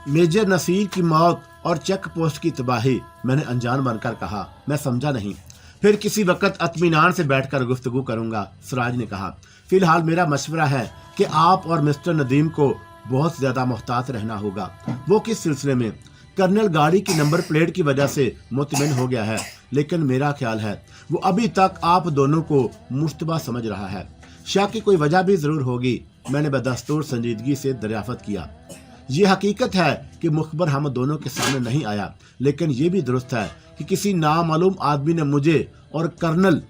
Speaker 1: मेजर नसीर की मौत और चेक पोस्ट की तबाही, मैंने अनजान बनकर कहा। मैं समझा नहीं। फिर किसी वक्त इत्मीनान से बैठकर गुफ्तगू करूंगा, सिराज ने कहा। फिलहाल मेरा मशवरा है कि आप और मिस्टर नदीम को बहुत ज्यादा मुहतात रहना होगा। वो किस सिलसिले में? कर्नल गाड़ी की नंबर प्लेट की वजह से मुतमिन हो गया है, लेकिन मेरा ख्याल है वो अभी तक आप दोनों को मुश्तबा समझ रहा है। शक की कोई वजह भी जरूर होगी, मैंने बदस्तूर संजीदगी से दरियाफत किया। ये हकीकत है कि मुखबर हम दोनों के सामने नहीं आया, लेकिन ये भी दुरुस्त है कि किसी नामालूम आदमी ने मुझे और कर्नल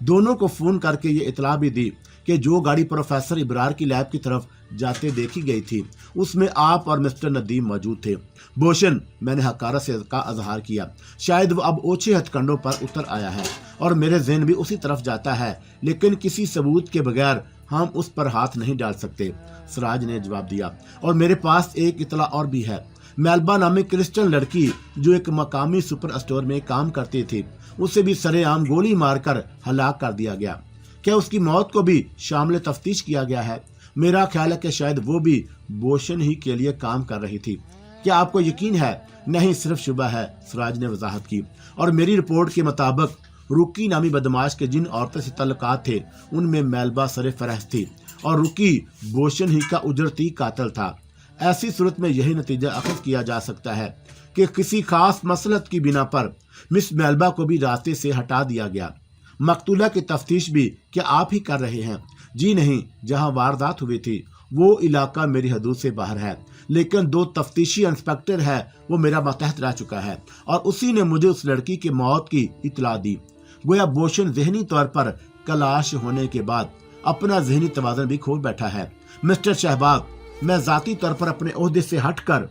Speaker 1: दोनों को फोन करके ये इतला भी दी कि जो गाड़ी प्रोफेसर इब्रार की लैब की तरफ जाते देखी गई थी, उसमें आप और मिस्टर नदीम मौजूद थे। बोशन, मैंने हकारत से का अजहार किया। शायद वो अब ओछे हथकंडों पर उतर आया है, और मेरे ज़हन भी उसी तरफ जाता है, लेकिन किसी सबूत के बगैर हम उस पर हाथ नहीं डाल सकते, सिराज ने जवाब दिया। और मेरे पास एक इतला और भी है। मेलबा नामी क्रिश्चियन लड़की जो एक मकामी सुपर स्टोर में काम करती थी, उसे भी सरेआम गोली मारकर हलाक कर दिया गया। क्या उसकी मौत को भी शामिल तफ्तीश किया गया है? मेरा ख्याल है कि शायद वो भी बोशन ही के लिए काम कर रही थी। क्या आपको यकीन है? नहीं, सिर्फ शुबा है, सिराज ने वजाहत की। और मेरी रिपोर्ट के मुताबिक रुकी नामी बदमाश के जिन औरतों से तल्लुकात थे, उनमें मेलबा सरे फहरिस्त थी, और रुकी बोशन ही का उजरती कातिल था। ऐसी सूरत में यही नतीजा अखज़ किया जा सकता है कि किसी खास मसलहत की बिना पर मिस मेलबा को भी रास्ते से हटा दिया गया। मकतूला की तफ्तीश भी क्या आप ही कर रहे हैं? जी नहीं, जहां वारदात हुई थी वो इलाका मेरी हदूद से बाहर है, लेकिन 2 तफ्तीशी इंस्पेक्टर है वो मेरा मातहत रह चुका है, और उसी ने मुझे उस लड़की की मौत की इतला दी। गोया बोशन ज़हनी तौर पर कलाश होने के बाद अपना ज़हनी तवाज़ुन भी खो बैठा है। मिस्टर शहबाज, मैं ज़ाती तौर पर अपने ओहदे से हटकर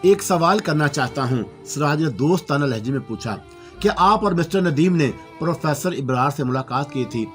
Speaker 1: एक सवाल करना चाहता हूँ, सिराज ने दोस्ताना लहजे में पूछा। क्या आप और मिस्टर नदीम ने प्रोफेसर इब्रार से मुलाकात की थी?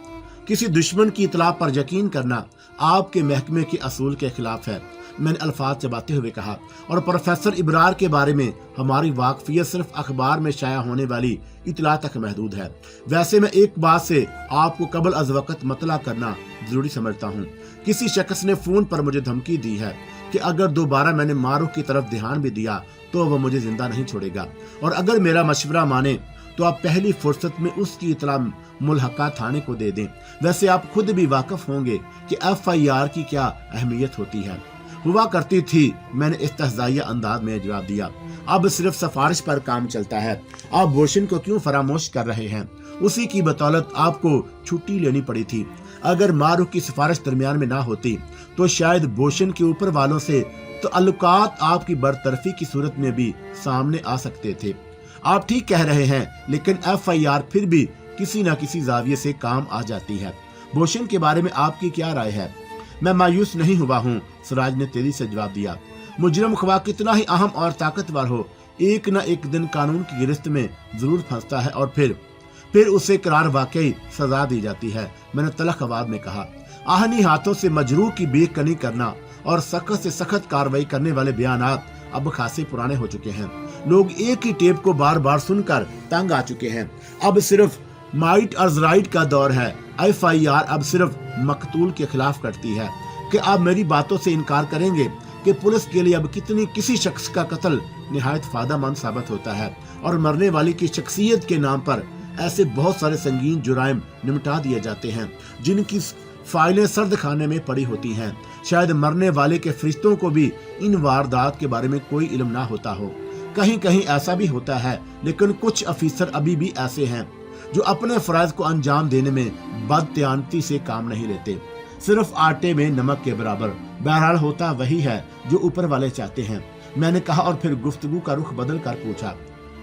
Speaker 1: किसी दुश्मन की इतला पर यकीन करना आपके महकमे के असूल के खिलाफ है। میں نے الفاظ چباتے ہوئے کہا، اور پروفیسر ابرار کے بارے میں ہماری واقفیت صرف اخبار میں شائع ہونے والی اطلاع تک محدود ہے۔ ویسے میں ایک بات سے آپ کو قبل از وقت مطلع کرنا ضروری سمجھتا ہوں۔ کسی شخص نے فون پر مجھے دھمکی دی ہے کہ اگر دوبارہ میں نے معروف کی طرف دھیان بھی دیا تو وہ مجھے زندہ نہیں چھوڑے گا، اور اگر میرا مشورہ مانے تو آپ پہلی فرصت میں اس کی اطلاع ملحقہ تھانے کو دے دیں۔ ویسے آپ خود بھی واقف ہوں گے کہ FIR کی کیا اہمیت ہوتی ہے۔ ہوا کرتی تھی، میں نے استہزائیہ انداز میں جواب دیا۔ اب صرف سفارش پر کام چلتا ہے۔ آپ بوشن کو کیوں فراموش کر رہے ہیں؟ اسی کی بدولت آپ کو چھٹی لینی پڑی تھی۔ اگر معروف کی سفارش درمیان میں نہ ہوتی تو شاید بوشن کے اوپر والوں سے تعلقات آپ کی برطرفی کی صورت میں بھی سامنے آ سکتے تھے۔ آپ ٹھیک کہہ رہے ہیں، لیکن FIR پھر بھی کسی نہ کسی زاویے سے کام آ جاتی ہے۔ بوشن کے بارے میں آپ کی کیا رائے ہے؟ میں مایوس نہیں ہوا ہوں، سراج نے تیزی سے جواب دیا۔ مجرم خواہ کتنا ہی اہم اور طاقتور ہو، ایک نہ ایک دن قانون کی گرفت میں ضرور پھنستا ہے، اور پھر اسے قرار واقعی سزا دی جاتی ہے، میں نے تلخ آواز میں کہا۔ آہنی ہاتھوں سے مجروح کی بے کنی کرنا اور سخت سے سخت کارروائی کرنے والے بیانات اب خاصے پرانے ہو چکے ہیں۔ لوگ ایک ہی ٹیپ کو بار بار سن کر تنگ آ چکے ہیں۔ اب صرف مائٹ اور رائٹ کا دور ہے۔ FIR اب صرف مقتول کے خلاف کرتی ہے۔ کہ آپ میری باتوں سے انکار کریں گے کہ پولیس کے لیے اب کسی شخص کا قتل نہایت فائدہ مند ثابت ہوتا ہے، اور مرنے والی کی شخصیت کے نام پر ایسے بہت سارے سنگین جرائم نمٹا دیے جاتے ہیں جن کی فائلیں سرد خانے میں پڑی ہوتی ہیں۔ شاید مرنے والے کے فرشتوں کو بھی ان واردات کے بارے میں کوئی علم نہ ہوتا ہو۔ کہیں کہیں ایسا بھی ہوتا ہے، لیکن کچھ افیسر ابھی بھی ایسے ہیں جو اپنے فرائض کو انجام دینے میں بددیانتی سے کام نہیں لیتے، صرف آٹے میں نمک کے برابر۔ بہرحال ہوتا وہی ہے جو اوپر والے چاہتے ہیں، میں نے کہا، اور پھر گفتگو کا رخ بدل کر پوچھا،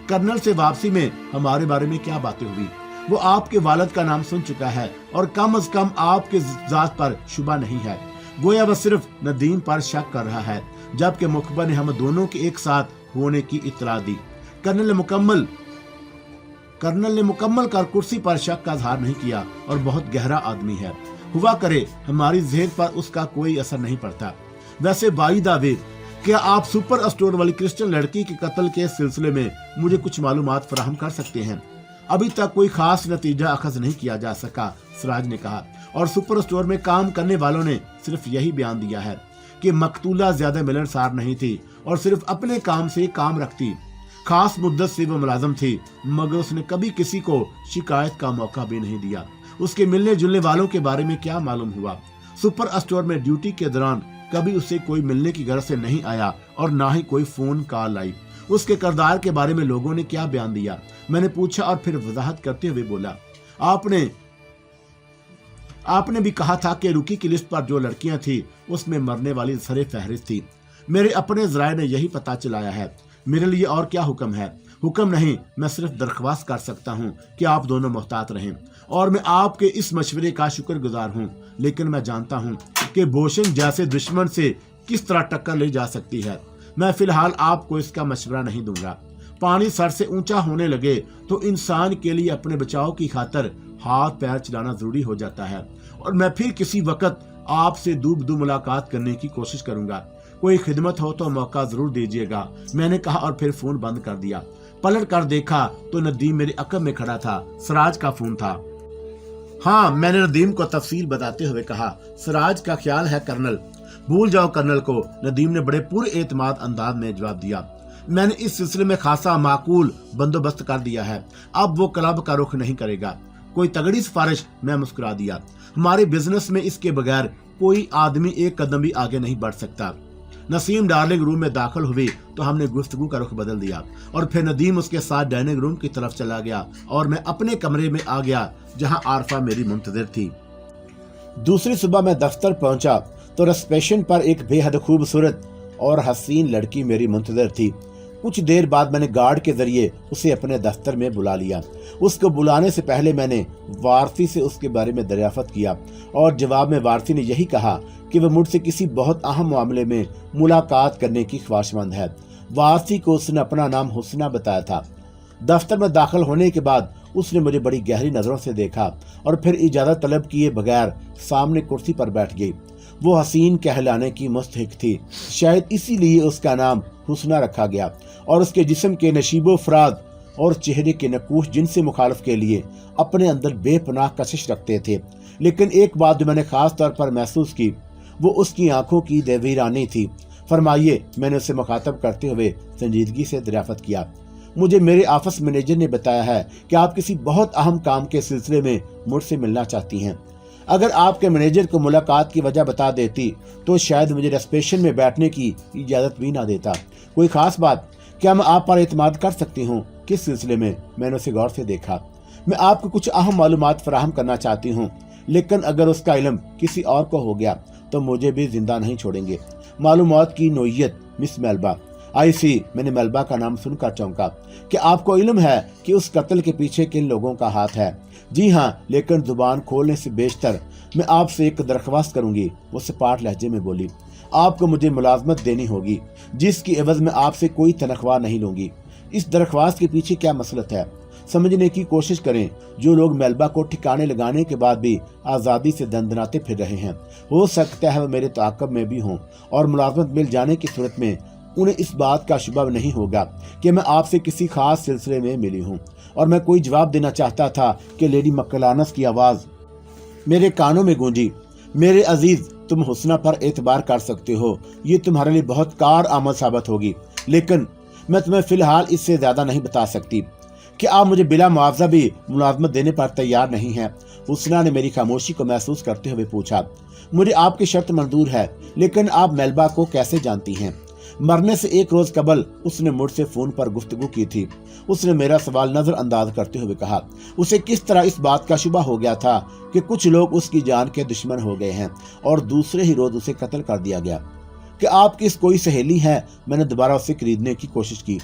Speaker 1: کرنل سے واپسی میں ہمارے بارے میں کیا باتیں ہوئی؟ وہ آپ کے والد کا نام سن چکا ہے، اور کم از کم آپ کے ذات پر شبہ نہیں ہے۔ گویا وہ صرف ندیم پر شک کر رہا ہے، جبکہ مخبر نے ہم دونوں کے ایک ساتھ ہونے کی اطلاع دی۔ کرنل نے مکمل کر کرسی پر شک کا اظہار نہیں کیا، اور بہت گہرا آدمی ہے۔ ہوا کرے ہماری ذہن پر اس کا کوئی اثر نہیں پڑتا۔ ویسے بائی دا وے، کیا آپ سپر اسٹور والی کرسچن لڑکی کے قتل کے سلسلے میں مجھے کچھ معلومات فراہم کر سکتے ہیں؟ ابھی تک کوئی خاص نتیجہ اخذ نہیں کیا جا سکا، سراج نے کہا، اور سپر اسٹور میں کام کرنے والوں نے صرف یہی بیان دیا ہے کہ مقتولہ زیادہ ملنسار نہیں تھی اور صرف اپنے کام سے کام رکھتی۔ خاص مدت سے وہ ملازم تھی، مگر اس نے کبھی کسی کو شکایت کا موقع بھی نہیں دیا۔ اس کے ملنے جلنے والوں کے بارے میں کیا معلوم ہوا؟ سپر اسٹور میں ڈیوٹی کے دوران کبھی اسے کوئی ملنے کی غرض سے نہیں آیا، اور نہ ہی کوئی فون کال آئی۔ اس کے کردار کے بارے میں لوگوں نے کیا بیان دیا؟ میں نے پوچھا، اور پھر وضاحت کرتے ہوئے بولا، آپ نے بھی کہا تھا کہ روکی کی لسٹ پر جو لڑکیاں تھیں اس میں مرنے والی سر فہرست تھی۔ میرے اپنے ذرائع نے یہی پتہ چلایا ہے۔ میرے لیے اور کیا حکم ہے؟ حکم نہیں، میں صرف درخواست کر سکتا ہوں کہ آپ دونوں محتاط رہیں، اور میں آپ کے اس مشورے کا شکر گزار ہوں، لیکن میں جانتا ہوں کہ بوشن جیسے دشمن سے کس طرح ٹکر لی جا سکتی ہے۔ میں فی الحال آپ کو اس کا مشورہ نہیں دوں گا۔ پانی سر سے اونچا ہونے لگے تو انسان کے لیے اپنے بچاؤ کی خاطر ہاتھ پیر چلانا ضروری ہو جاتا ہے، اور میں پھر کسی وقت آپ سے دو ملاقات کرنے کی کوشش کروں گا۔ کوئی خدمت ہو تو موقع ضرور دیجیے گا، میں نے کہا، اور پھر فون بند کر دیا۔ پلٹ کر دیکھا تو ندیم میرے عقب میں کھڑا تھا۔ سراج کا فون تھا۔ ہاں، میں نے ندیم کو تفصیل بتاتے ہوئے کہا، سراج کا خیال ہے کرنل۔ بھول جاؤ کرنل کو، ندیم نے بڑے پورے اعتماد انداز میں جواب دیا۔ میں نے اس سلسلے میں خاصا معقول بندوبست کر دیا ہے، اب وہ کلب کا رخ نہیں کرے گا۔ کوئی تگڑی سفارش؟ میں مسکرا دیا۔ ہمارے بزنس میں اس کے بغیر کوئی آدمی ایک قدم بھی آگے نہیں بڑھ سکتا۔ نسیم ڈارلنگ روم میں داخل ہوئی تو ہم نے گفتگو کا رخ بدل دیا، اور پھر ندیم اس کے ساتھ ڈائننگ روم کی طرف چلا گیا، اور میں اپنے کمرے میں آ گیا جہاں عارفہ میری منتظر تھی۔ دوسری صبح میں دفتر پہنچا تو ریسپشن پر ایک بے حد خوبصورت اور حسین لڑکی میری منتظر تھی۔ کچھ دیر بعد میں نے گارڈ کے ذریعے اسے اپنے دفتر میں بلا لیا۔ اس کو بلانے سے پہلے میں نے وارسی سے اس کے بارے میں دریافت کیا، اور جواب میں وارسی نے یہی کہا کہ وہ مجھ سے کسی بہت اہم معاملے میں ملاقات کرنے کی خواہشمند ہے۔ وارسی کو اس نے اپنا نام حسنہ بتایا تھا۔ دفتر میں داخل ہونے کے بعد اس نے مجھے بڑی گہری نظروں سے دیکھا، اور پھر اجازت طلب کیے بغیر سامنے کرسی پر بیٹھ گئی۔ वो हसीन कहलाने की मुस्तहिक थी। शायद इसीलिए उसका नाम हुस्ना रखा गया और उसके जिस्म के नशीबो फराद और चेहरे के नकूश जिनसे मुखालिफ के लिए अपने अंदर बेपनाह कशिश रखते थे। लेकिन एक बात जो मैंने खास तौर पर महसूस की वो उसकी आंखों की देवीरानी थी। फरमाइए, मैंने उसे मुखातब करते हुए संजीदगी से दरियाफ्त किया। मुझे मेरे ऑफिस मैनेजर ने बताया है कि आप किसी बहुत अहम काम के सिलसिले में मुझसे मिलना चाहती हैं। अगर आपके मैनेजर को मुलाकात की वजह बता देती तो शायद मुझे रिसेप्शन में बैठने की इजाजत भी ना देता। कोई खास बात? क्या मैं आप पर एतमाद कर सकती हूँ? किस सिलसिले में? मैंने उसे गौर से देखा। मैं आपको कुछ अहम मालूमात फराहम करना चाहती हूँ, लेकिन अगर उसका इल्म किसी और को हो गया तो मुझे भी जिंदा नहीं छोड़ेंगे। मालूमात की नोयत, मिस मेल्बा। आई सी, मैंने मेल्बा का नाम सुनकर चौंका। कि आपको इल्म है कि उस कत्ल के पीछे किन लोगों का हाथ है? जी हाँ, लेकिन जुबान खोलने से बेशतर मैं आपसे एक दरख्वास्त करूंगी, वो सपाट लहजे में बोली। आपको मुझे मुलाजमत देनी होगी जिसकी एवज में आपसे कोई तनख्वाह नहीं लूंगी। इस दरख्वास्त के पीछे क्या मसलत है? समझने की कोशिश करें। जो लोग मेल्बा को ठिकाने लगाने के बाद भी आज़ादी से दंदनाते फिर रहे हैं, हो सकता है वो मेरे ताक़ब में भी हों और मुलाजमत मिल जाने की सूरत में उन्हें इस बात का शुबा नहीं होगा कि मैं आपसे किसी खास सिलसिले में मिली हूँ। और मैं कोई जवाब देना चाहता था कि लेडी मक्कलानस की आवाज़ मेरे कानों में गूंजी। मेरे अजीज, तुम हुस्ना पर एतबार कर सकते हो, ये तुम्हारे लिए बहुत कार आमद साबित होगी, लेकिन मैं तुम्हें फिलहाल इससे ज्यादा नहीं बता सकती। कि आप मुझे बिला मुआवजा भी मुलाजमत देने पर तैयार नहीं हैं? हुस्ना ने मेरी खामोशी को महसूस करते हुए पूछा। मुझे आपकी शर्त मंजूर है, लेकिन आप मेल्बा को कैसे जानती हैं? मरने से एक रोज कबल उसने मुझसे फोन पर गुफ्तगू की थी। उसने मेरा सवाल नजरअंदाज करते हुए कहा। उसे किस तरह इस बात का शुबा हो गया था कि कुछ लोग उसकी जान के दुश्मन हो गए हैं और दूसरे ही रोज उसे कत्ल कर दिया गया। कि आपकी कोई सहेली है? मैंने दोबारा उसे खरीदने की कोशिश की।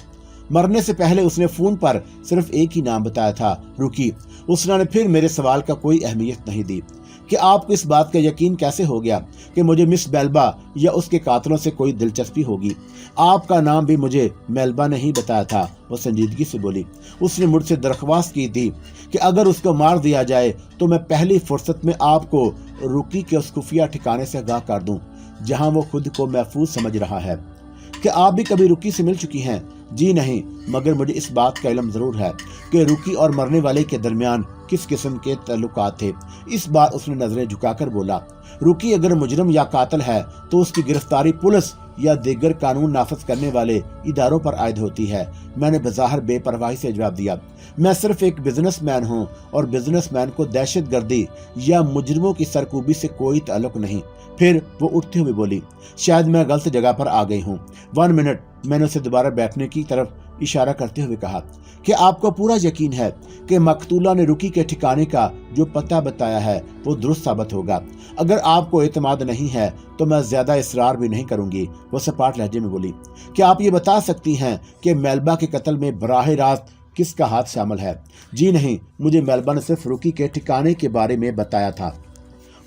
Speaker 1: मरने से पहले उसने फोन पर सिर्फ एक ही नाम बताया था, रुकी। उसने फिर मेरे सवाल का कोई अहमियत नहीं दी। कि आपको इस बात का यकीन कैसे हो गया कि मुझे मिस मेल्बा या उसके कातलों से कोई दिलचस्पी होगी? आपका नाम भी मुझे मेल्बा ने ही बताया था, वो संजीदगी से बोली। उसने मुझसे दरख्वास्त की थी कि अगर उसको मार दिया जाए तो मैं पहली फुर्सत में आपको रुकी के उस खुफिया ठिकाने से आगाह कर दूं जहां वो खुद को महफूज समझ रहा है। कि आप भी कभी रुकी से मिल चुकी हैं? जी नहीं, मगर मुझे इस बात का इल्म जरूर है कि रुकी और मरने वाले के दरमियान किस किस्म के ताल्लुकात थे। इस बार उसने नजरें झुकाकर बोला। रुकी अगर मुजरम या कातिल है तो उसकी गिरफ्तारी पुलिस या दीगर कानून नाफज करने वाले इदारों पर आयद होती है। मैंने बज़ाहिर बेपरवाही से जवाब दिया। मैं सिर्फ एक बिजनेसमैन हूँ और बिजनेसमैन को दहशतगर्दी या मुजरिमों की सरकूबी से कोई ताल्लुक नहीं। फिर वो उठते हुए बोली, शायद मैं गलत जगह पर आ गई हूँ। 1 मिनट। मैंने उसे दोबारा बैठने की तरफ इशारा करते हुए कहा। कि आपको पूरा यकीन है कि मकतूला ने रुकी के ठिकाने का जो पता बताया है वो दुरुस्त साबित होगा? अगर आपको एतमाद नहीं है तो मैं ज्यादा इसरार भी नहीं करूंगी, वो सपाट लहजे में बोली। क्या आप ये बता सकती हैं कि मेल्बा के कत्ल में बराह रास्त किसका हाथ शामिल है? जी नहीं, मुझे मेल्बा ने सिर्फ रुकी के ठिकाने के बारे में बताया था,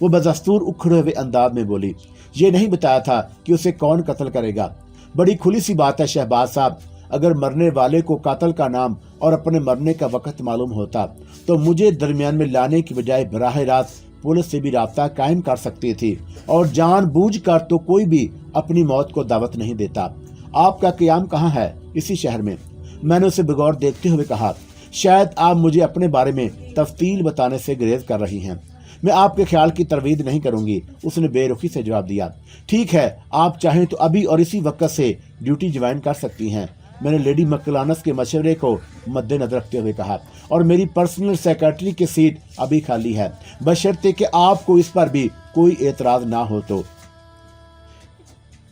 Speaker 1: वो बदस्तूर उखड़े हुए अंदाज में बोली। ये नहीं बताया था कि उसे कौन कत्ल करेगा। बड़ी खुली सी बात है शहबाज साहब, अगर मरने वाले को कातिल का नाम और अपने मरने का वक्त मालूम होता तो मुझे दरमियान में लाने की बजाय बराह रास्त पुलिस से भी राब्ता कायम कर सकती थी और जानबूझकर तो कोई भी अपनी मौत को दावत नहीं देता। आपका क़याम कहाँ है? इसी शहर में। मैंने उसे बगौर देखते हुए कहा। शायद आप मुझे अपने बारे में तफसील बताने से गुरेज कर रही हैं। मैं आपके ख्याल की तरवीद नहीं करूंगी, उसने बेरुखी से जवाब दिया। ठीक है, आप चाहें तो अभी और इसी वक्त से ड्यूटी ज्वाइन कर सकती हैं, मैंने लेडी मक्कलानस के मशवरे को मद्देनजर रखते हुए कहा। और मेरी पर्सनल सेक्रेटरी की सीट अभी खाली है, बशर्ते कि आपको इस पर भी कोई एतराज ना हो तो।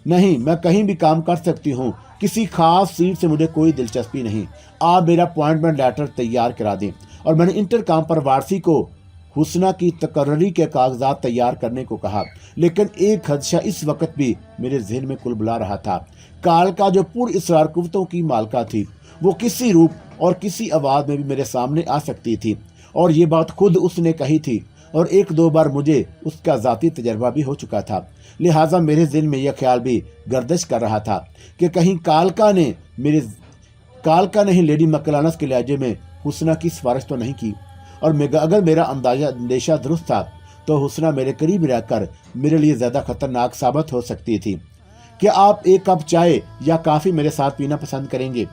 Speaker 1: नहीं, मैं कहीं भी काम कर सकती हूँ, किसी खास सीट से मुझे कोई दिलचस्पी नहीं। आप मेरा अपॉइंटमेंट लेटर तैयार करा दें। और मैंने इंटरकॉम पर वारसी को हुस्ना की तकर्री के कागजात तैयार करने को कहा। लेकिन एक खदशा इस वक्त भी मेरे जहन में कुलबुला रहा था। कालका जो पुर इसरार कुव्वतों की मालका थी, वो किसी रूप और किसी आवाज में भी मेरे सामने आ सकती थी, और ये बात खुद उसने कही थी, और 1-2 बार मुझे उसका जाती तजर्बा भी हो चुका था। लिहाजा मेरे दिल में यह ख्याल भी गर्दिश कर रहा था कि कहीं कालका ने ही लेडी मक्कलानस के लहजे में हुस्ना की सिफारिश तो नहीं की। और अगर मेरा अंदेशा दुरुस्त था तो हुस्ना मेरे करीब रहकर मेरे लिए ज्यादा खतरनाक साबित हो सकती थी। क्या आप एक कप चाय या कॉफी मेरे साथ पीना पसंद करेंगे?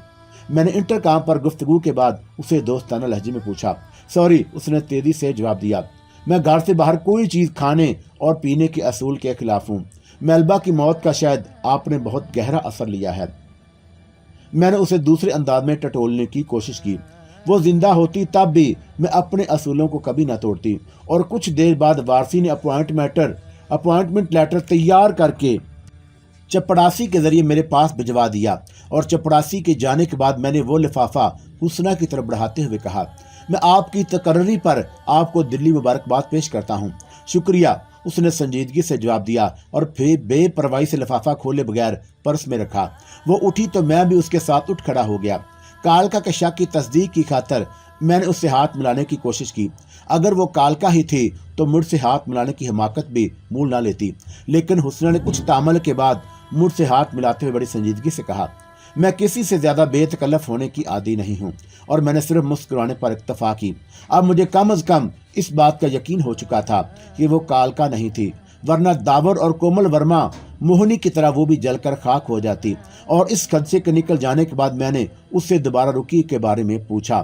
Speaker 1: मैंने इंटरकॉम पर गुफ्तगू के बाद उसे दोस्ताना लहजे में पूछा। सॉरी, उसने तेजी से जवाब दिया। मैं घर से बाहर कोई चीज खाने और पीने के असूल के खिलाफ हूँ। मेलबा की मौत का शायद आपने बहुत गहरा असर लिया है। मैंने उसे दूसरे अंदाज में टटोलने की कोशिश की। वो जिंदा होती तब भी मैं अपने असूलों को कभी न तोड़ती। और कुछ देर बाद वारसी ने अपॉइंटमेंट लेटर तैयार करके चपड़ासी के जरिए मेरे पास भिजवा दिया। और चपड़ासी के जाने के बाद मैंने वो लिफाफा हुस्ना की तरफ बढ़ाते हुए कहा, मैं आपकी तकर्री पर आपको दिल्ली मुबारकबाद पेश करता हूँ। शुक्रिया, उसने संजीदगी से जवाब दिया और फिर बेपरवाही से लिफाफा खोले बगैर पर्स में रखा। वो उठी तो मैं भी उसके साथ उठ खड़ा हो गया। कालका के शक की तस्दीक की खातर मैंने उससे हाथ मिलाने की कोशिश की। अगर वो कालका ही थी तो मुझसे हाथ मिलाने की हिमाकत भी मूल ना लेती। लेकिन हुस्ना ने कुछ तामल के बाद मुझसे हाथ मिलाते हुए बड़ी संजीदगी से कहा, मैं किसी से ज्यादा बेतकल्लफ होने की आदी नहीं हूँ। और मैंने सिर्फ मुस्कुराने पर इक्तफा की। अब मुझे कम अज कम इस बात का यकीन हो चुका था कि वो कालका नहीं थी, वरना दावर और कोमल वर्मा मोहनी की तरह वो भी जलकर खाक हो जाती। और इस खदशे के निकल जाने के बाद मैंने उससे दोबारा रुकी के बारे में पूछा।